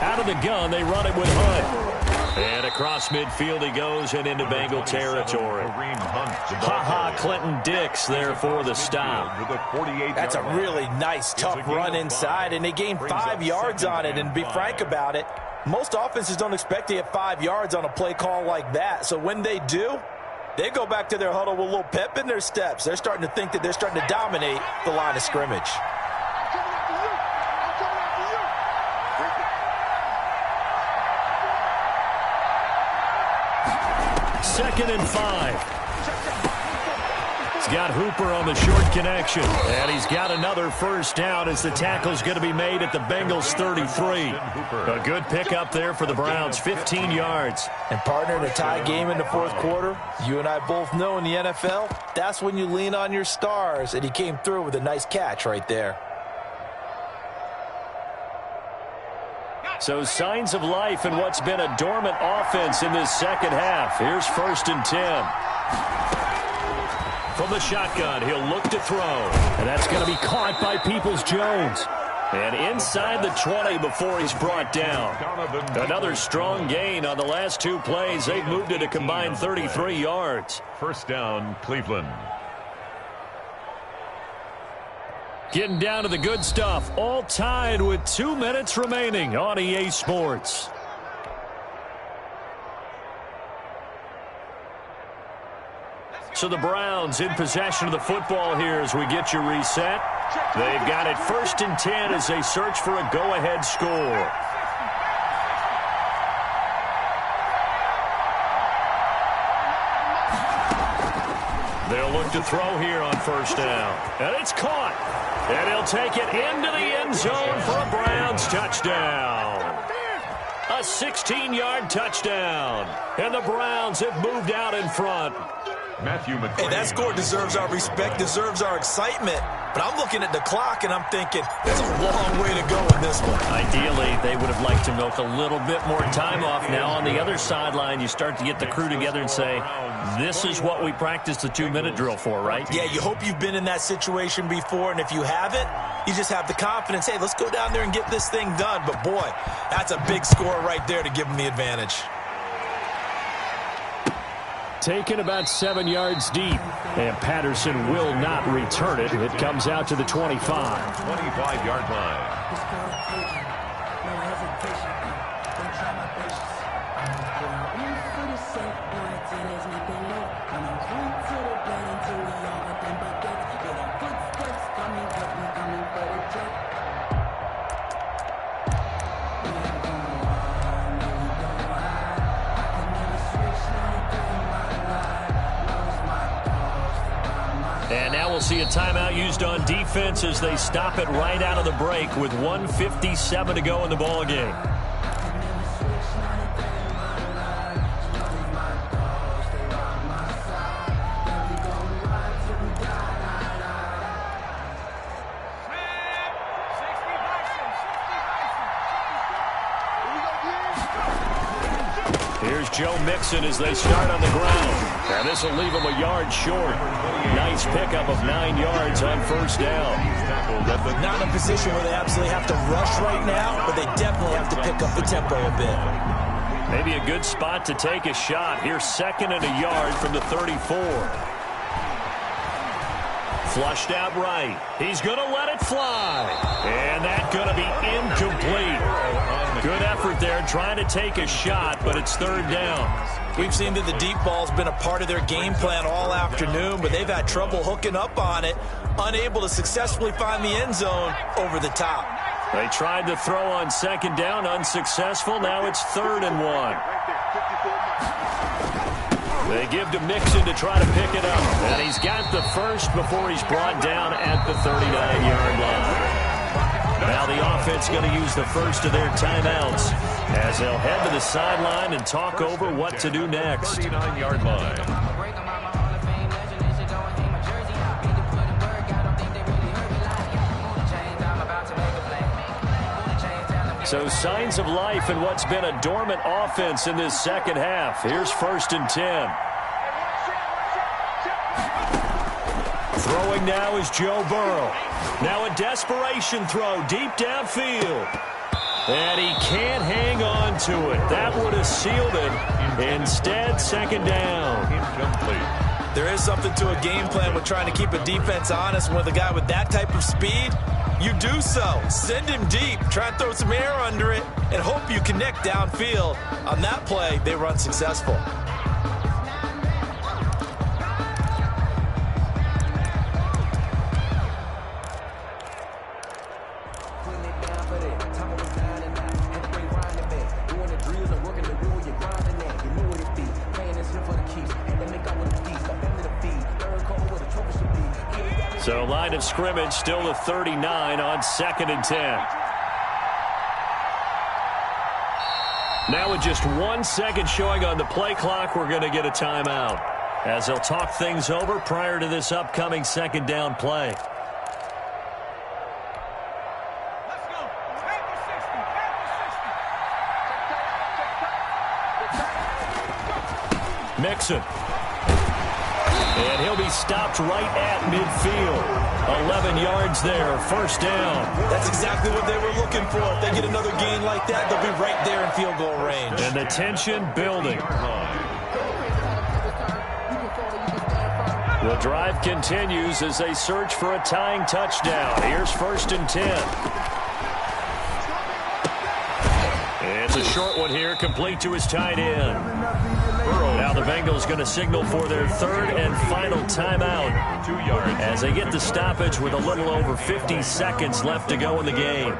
Speaker 1: Out of the gun, they run it with Hunt. And across midfield he goes and into Bengal territory. Ha-ha, Clinton Dix there for the stop.
Speaker 2: That's a really nice, tough run inside, and they gained 5 yards on it. And to be frank about it, most offenses don't expect to get 5 yards on a play call like that. So when they do, they go back to their huddle with a little pep in their steps. They're starting to think that they're starting to dominate the line of scrimmage.
Speaker 1: Second and 5. He's got Hooper on the short connection. And he's got another first down as the tackle's going to be made at the Bengals 33. A good pickup there for the Browns, 15 yards.
Speaker 2: And partner, in a tie game in the fourth quarter, you and I both know in the NFL, that's when you lean on your stars. And he came through with a nice catch right there.
Speaker 1: So signs of life in what's been a dormant offense in this second half. Here's 1st and 10. From the shotgun, he'll look to throw. And that's going to be caught by Peoples-Jones. And inside the 20 before he's brought down. Another strong gain on the last 2 plays. They've moved it a combined 33 yards.
Speaker 5: First down, Cleveland.
Speaker 1: Getting down to the good stuff. All tied with 2 minutes remaining on EA Sports. So the Browns in possession of the football here as we get you reset. They've got it 1st and 10 as they search for a go-ahead score. They'll look to throw here on 1st down. And it's caught. And he'll take it into the end zone for a Browns touchdown. A 16-yard touchdown. And the Browns have moved out in front.
Speaker 2: Hey, that score deserves our respect, deserves our excitement. But I'm looking at the clock, and I'm thinking, there's a long way to go in this one.
Speaker 1: Ideally, they would have liked to milk a little bit more time off. Now, on the other sideline, you start to get the crew together and say, this is what we practiced the 2-minute drill for, right?
Speaker 2: Yeah, you hope you've been in that situation before, and if you haven't, you just have the confidence, hey, let's go down there and get this thing done. But, boy, that's a big score right there to give them the advantage.
Speaker 1: Taken about 7 yards deep, and Patterson will not return it. It comes out to the 25.
Speaker 5: 25-yard line.
Speaker 1: And now we'll see a timeout used on defense as they stop it right out of the break with 1:57 to go in the ballgame. Here's Joe Mixon as they start on the ground. And this will leave him a yard short. Nice pickup of 9 yards on first down.
Speaker 2: Not in a position where they absolutely have to rush right now, but they definitely have to pick up the tempo a bit.
Speaker 1: Maybe a good spot to take a shot. Here's 2nd and a yard from the 34. Flushed out right. He's going to let it fly. And that's going to be incomplete. Good effort there trying to take a shot, but it's 3rd down.
Speaker 2: We've seen that the deep ball's been a part of their game plan all afternoon, but they've had trouble hooking up on it, unable to successfully find the end zone over the top.
Speaker 1: They tried to throw on 2nd down, unsuccessful. Now it's 3rd and 1. They give to Mixon to try to pick it up. And he's got the first before he's brought down at the 39-yard line. Now the offense going to use the first of their timeouts as they'll head to the sideline and talk over what to do next.
Speaker 5: 39-yard line.
Speaker 1: So signs of life in what's been a dormant offense in this second half. Here's 1st and 10. Throwing now is Joe Burrow. Now a desperation throw deep downfield. And he can't hang on to it. That would have sealed it. Instead, 2nd down.
Speaker 5: Incomplete.
Speaker 2: There is something to a game plan with trying to keep a defense honest. With a guy with that type of speed, you do so. Send him deep. Try and throw some air under it and hope you connect downfield. On that play, they were unsuccessful.
Speaker 1: So line of scrimmage still the 39 on 2nd and 10. Now with just 1 second showing on the play clock, we're going to get a timeout as they'll talk things over prior to this upcoming 2nd down play.
Speaker 3: Let's go.
Speaker 1: Mixon. And he'll be stopped right at midfield. 11 yards there, 1st down.
Speaker 2: That's exactly what they were looking for. If they get another gain like that, they'll be right there in field goal range.
Speaker 1: And the tension building. The drive continues as they search for a tying touchdown. Here's 1st and 10. It's a short one here, complete to his tight end. Now the Bengals going to signal for their 3rd and final timeout
Speaker 5: 2 yards
Speaker 1: as they get the stoppage with a little over 50 seconds left to go in the game.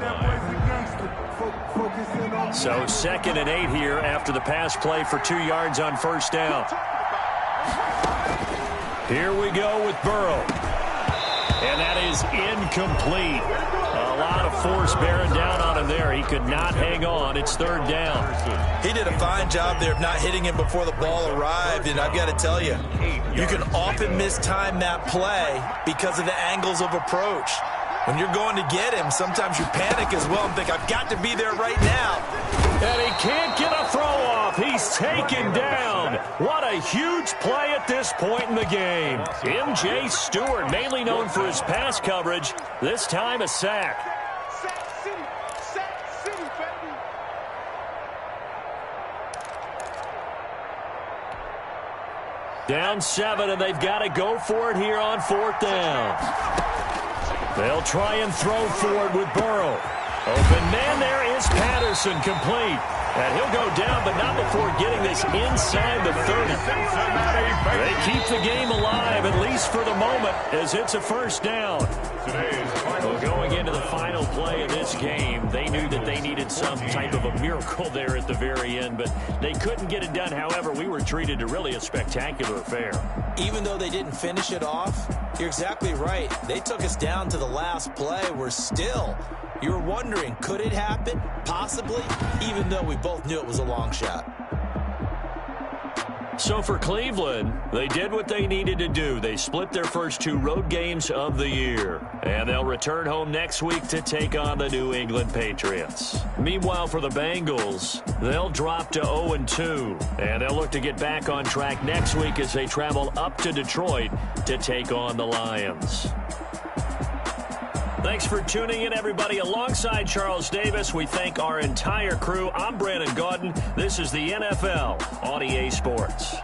Speaker 1: So 2nd and 8 here after the pass play for 2 yards on 1st down. Here we go with Burrow. And that is incomplete. A lot of force bearing down on him there. He could not hang on. It's 3rd down.
Speaker 2: He did a fine job there of not hitting him before the ball arrived, and I've got to tell you, you can often mistime that play because of the angles of approach. When you're going to get him, sometimes you panic as well and think, I've got to be there right now.
Speaker 1: And he can't get a throw off. He's taken down. What a huge play at this point in the game. M.J. Stewart, mainly known for his pass coverage, this time a sack.
Speaker 3: Sack City, baby.
Speaker 1: Down 7, and they've got to go for it here on 4th down. They'll try and throw forward with Burrow. Open man there is Patterson, complete. And he'll go down, but not before getting this inside the 30. They keep the game alive, at least for the moment, as it's a 1st down. Well, going into the final play of this game, they knew that they needed some type of a miracle there at the very end, but they couldn't get it done. However, we were treated to really a spectacular affair.
Speaker 2: Even though they didn't finish it off, you're exactly right. They took us down to the last play. We're still, you were wondering, could it happen? Possibly, even though we both knew it was a long shot.
Speaker 1: So for Cleveland, they did what they needed to do. They split their first 2 road games of the year, and they'll return home next week to take on the New England Patriots. Meanwhile, for the Bengals, they'll drop to 0-2, and they'll look to get back on track next week as they travel up to Detroit to take on the Lions. Thanks for tuning in, everybody. Alongside Charles Davis, we thank our entire crew. I'm Brandon Gaudin. This is the NFL on EA Sports.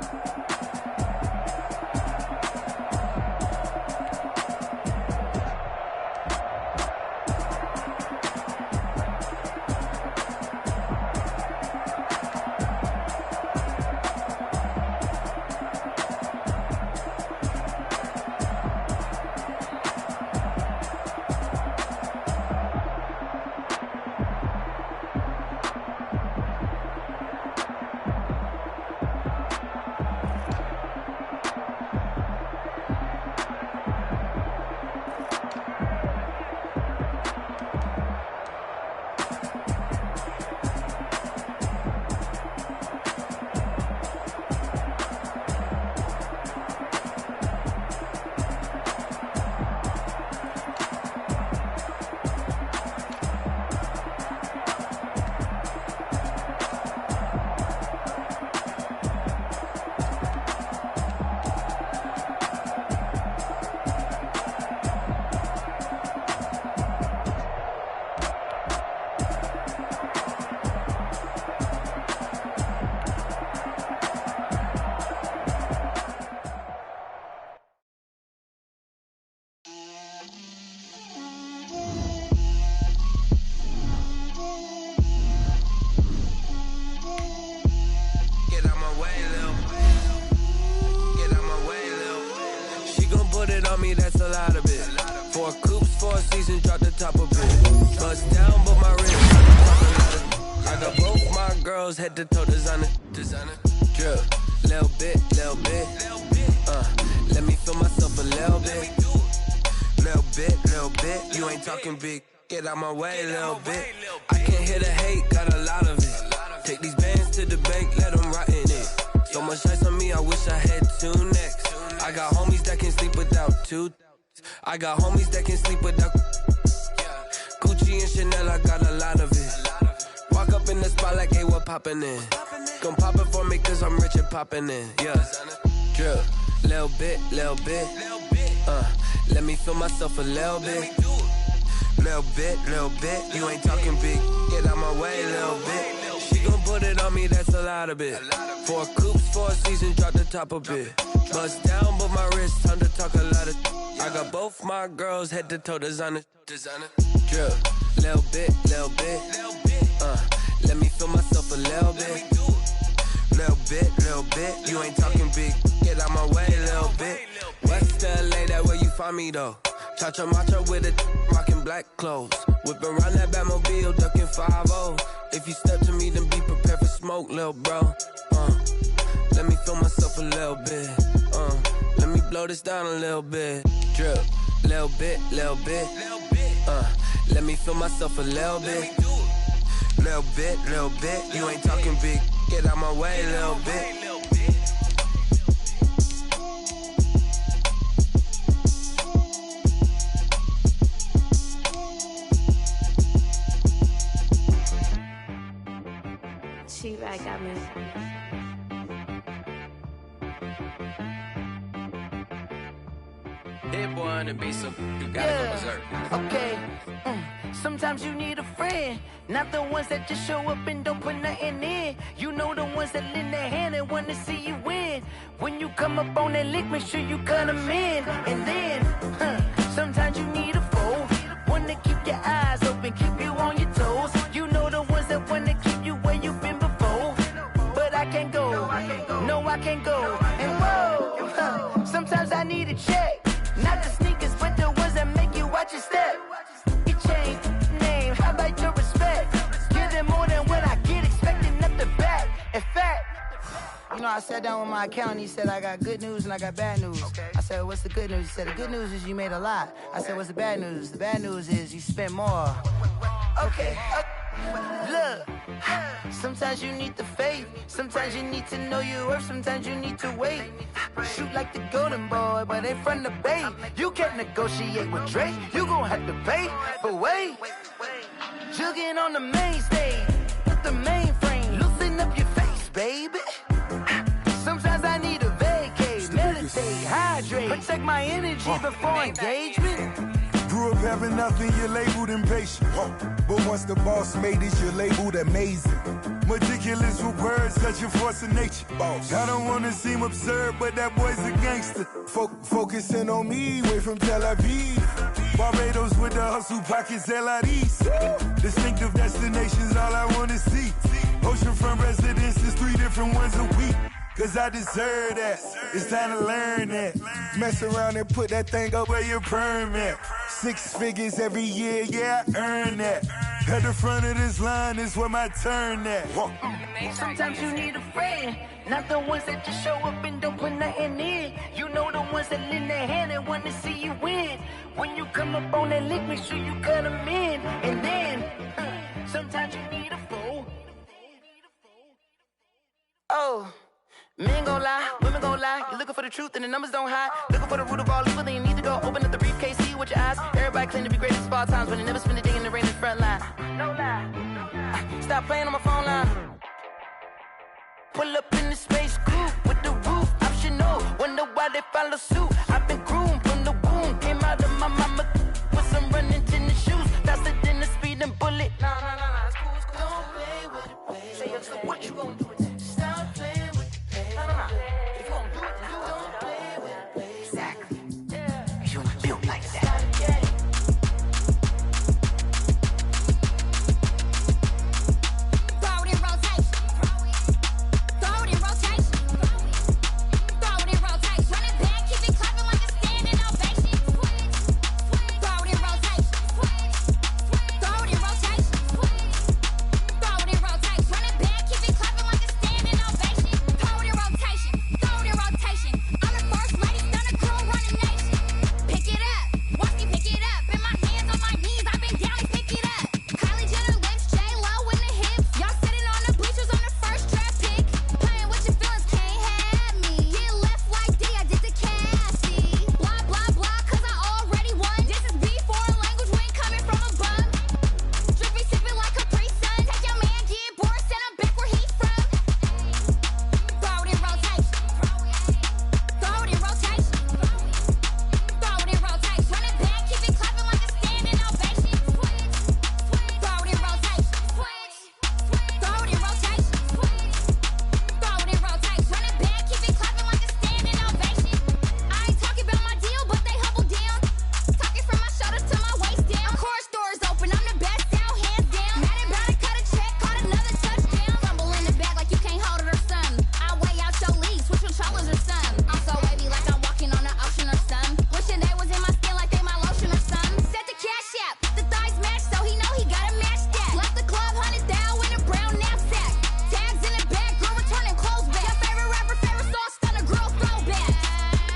Speaker 7: That's a lot of it. 4 coops, 4 seasons, drop the top of it. Bust down, but my wrist. I got both my girls head to toe designer. Drip, little bit. Let me feel myself a little bit. You ain't talking big. Get out my way, little bit. I can't hear the hate, got a lot of it. Take these bands to the bank, let them rot in it. So much ice on me, I wish I had 2 necks. I got homies that can sleep without 2. I got homies that can sleep without Gucci and Chanel, I got a lot of it. Walk up in the spot like, hey, what poppin' in? Gon' pop it for me cause I'm rich and poppin' in. Yeah, drip, little bit. Let me feel myself a little bit. Little bit. You ain't talking big. Get out my way, little bit. She gon' put it on me, that's a lot of it. 4 coops, 4 seasons, drop the top of it. Bust down, but my wrist, time to talk a lot of. I got both my girls head to toe designer. Drip, little bit. Let me feel myself a little bit. Little bit. You ain't talking big. Get out my way, little bit. West LA, that where you find me though. Chacha macha with it, rockin' black clothes. Whip around that Batmobile, ducking 5-0. If you step to me, then be prepared for smoke, lil' bro. Let me feel myself a little bit. Let me blow this down a little bit. Drip, little bit. Let me feel myself a little bit. Little bit. You ain't talking big. Get out my way, little bit.
Speaker 8: She-Bag got me.
Speaker 7: Hit boy on the beat, so you gotta go berserk.
Speaker 6: Okay. Sometimes you need a friend, not the ones that just show up and don't put nothing in. You know the ones that lend their hand and want to see you win. When you come up on that lick, make sure you cut them in. And then, sometimes you need a foe, one to keep your eyes open, keep you on your toes. You know the ones that want to keep you where you've been before. But I can't go, no I can't go. And whoa, sometimes I need a check. Not the sneakers, but the ones that make you watch your step. You change name, how about your respect? Give them more than what I get, expecting up the back. In fact, you know, I sat down with my accountant, he said I got good news and I got bad news. I said, what's the good news? He said, the good news is you made a lot. I said, what's the bad news? The bad news is you spent more. Okay. Look, sometimes you need the faith. Sometimes you need to know your worth. Sometimes you need to wait. Shoot like the golden boy, but ain't from the bay. You can't negotiate with Drake. You gon' have to pay. But wait, jugging on the main stage with the mainframe. Loosen up your face, baby. Sometimes I need a vacate, meditate, hydrate, protect my energy before engagement.
Speaker 9: Grew up having nothing, you're labeled impatient. But once the boss made it, you're labeled amazing. Meticulous with words, such a force of nature. I don't wanna seem absurd, but that boy's a gangster. Focusing on me, way from Tel Aviv. Barbados with the hustle pockets, LIDs. Distinctive destinations, all I wanna see. Oceanfront residences, 3 different ones a week. Cause I deserve that, it's time to learn that. Mess around and put that thing up where your permit. 6 figures every year, yeah, I earn that. At the front of this line is where my turn at.
Speaker 6: Sometimes you need a friend, not the ones that just show up and don't put nothing in. You know the ones that lend their hand and want to see you win. When you come up on that lick, make sure you cut them in. And then, sometimes you need a fool. Oh. Men gon' lie, women gon' lie. You're looking for the truth and the numbers don't hide. Looking for the root of all evil, then you need to go open up the briefcase, see with your eyes. Everybody claim to be greatest of all times, but they never spend a day in the rain in the front line. No lie. Stop playing on my phone line. Pull up in the space coupe with the roof optional. Wonder why they follow suit. I've been groomed from the womb. Came out of my mama with some running tennis shoes. Faster than the speeding bullet. Nah, it's cool, it's cool. Don't play with it, baby. Say, so what you gonna do with that? Stop playing. If you don't do it, then don't play with it, baby. Exactly. You ain't built like that. Throw it in rotation. Throw it in rotation. Throw it in rotation. Run it back, keep it clapping like a standing ovation. Throw it in rotation. Throw it in rotation. Throw it in rotation. Run it back, keep it clapping like a standing ovation. Throw it in rotation. Throw it in rotation. I'm the first lady, done a crew, run a nation. Pick it up, watch me pick it up. In my hands, on my knees, I've been down and pick it up. Kylie Jenner lips, J-Lo in the hips. Y'all sitting on the bleachers on the first draft pick. Playing with your feelings, can't have me. Get left like D, I did the Cassie. Blah, blah, blah, cause I already won. This is B4 language, we ain't coming from above. Drippy, sipping like a pre-sun. Take your man, get bored, send him back where he's from. Throw it in rotation. Throw it in rotation. Throw it in rotation. Run it back, keep it clapping like a standing ovation. Throw it in rotation. Throw it in rotation. Throw it in rotation. Run it back, keep it clapping like a standing ovation. I ain't talking about my deal, but they humble down. Talking from my shoulders to my waist down. Core stores open, I'm the best out, hands down. Mad about it, cut a check, caught another touchdown. Fumble in the bag like you can't hold it or something. I weigh out your league, switch controllers or something. I'm so wavy like I'm walking on the ocean or something. Wishing they was in my skin like they my lotion or something. Set the cash out, the thighs match, so he know he gotta match that. Left the club, 100,000 in a brown knapsack. Tags in the bag, girl returning clothes back. Your favorite rapper, favorite song, stunner, girl throwback.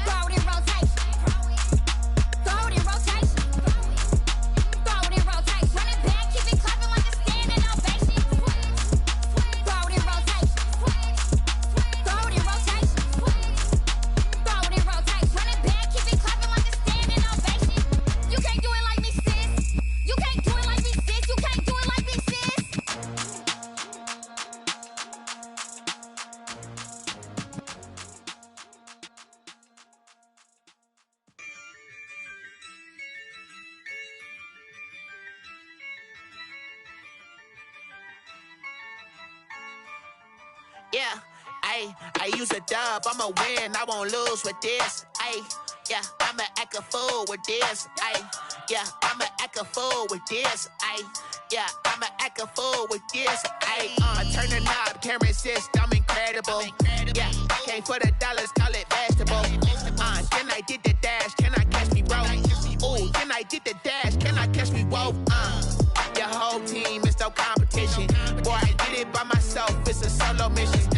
Speaker 6: Throw it in rotation. Throw it in rotation. Throw it in rotation. Run it back, keep it clapping like a standing ovation. Throw it in rotation. Throw it in rotation. Throw it in rotation. Run it back, keep it clapping like a standing ovation. You can't do it like me, sis. You can't do it like me, sis. You can't do it like me, sis.
Speaker 10: Yeah, I use a dub, I'ma win, I won't lose with this. Yeah, I'ma act a fool with this. Yeah, I'ma act a fool with this. Yeah, I'ma act a fool with this. I turn the knob, can't resist, I'm incredible. Yeah, came for the dollars, call it vegetable. Then I did the dash, can I catch me, bro? Ooh, then I did the dash, can I catch me, whoa? Your whole team is no competition. Boy, I did it by myself, it's a solo mission.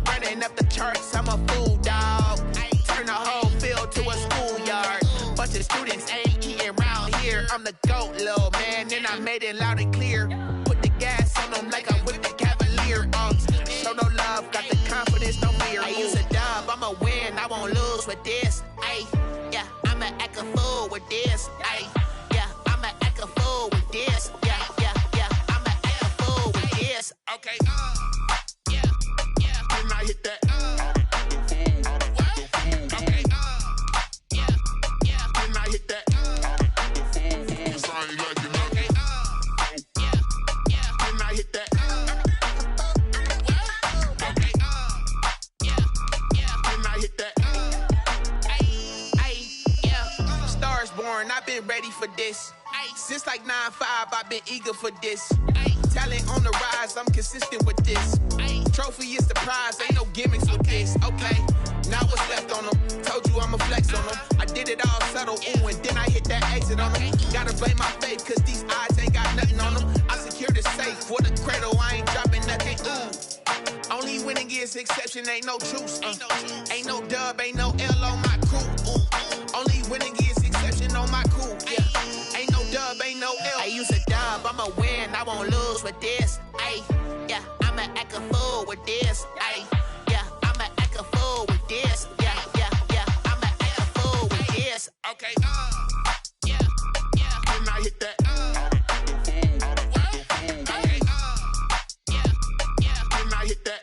Speaker 10: Running up the charts, I'm a fool, dog. Turn the whole field to a schoolyard. Bunch of students ain't eating round here. I'm the GOAT, little man, and I made it loud and clear. Put the gas home like I'm with the Cavalier. Show no love, got the confidence, no fear. I use a dub, I'ma win, I won't lose with this. Ay, yeah, I'ma act a fool with this. Ay, yeah, I'ma act a fool with this. Yeah, yeah, yeah, I'ma act a fool with this. Okay, yeah, yeah, then I hit that. Okay, yeah, yeah, then I hit that. I've been ready for this. Since like 9-5, I've been eager for this. Talent on the rise, I'm consistent with this. Trophy is the prize, ain't no gimmicks with this. Okay, now what's left on them? Told you I'ma flex on them. I did it all subtle, ooh, and then I hit that exit on them. Gotta blame my faith, cause these odds ain't got nothing on them. I secured the safe for the cradle, I ain't dropping nothing, ooh. Only winning is exception, ain't no truce. Ain't no dub, ain't no L on my crew. Ooh. Only winning is exception on my crew. Yeah. Ain't no dub, ain't no L. I use a dub, I'ma win, I won't lose with this. Ay, yeah, I'ma act a fool with this. Ay, yeah, I'ma act a fool with this. Yeah, yeah, yeah, I'ma act a fool with this. Okay, yeah, yeah, then I hit that. Okay, yeah, yeah, then I hit that.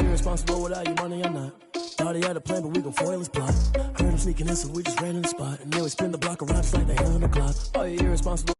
Speaker 11: Irresponsible without your money or not. Thought he had a plan, but we gon' foil his plot. Heard him sneaking in, so we just ran in the spot. And then we spin the block around just like the hell on the clock. Are you irresponsible?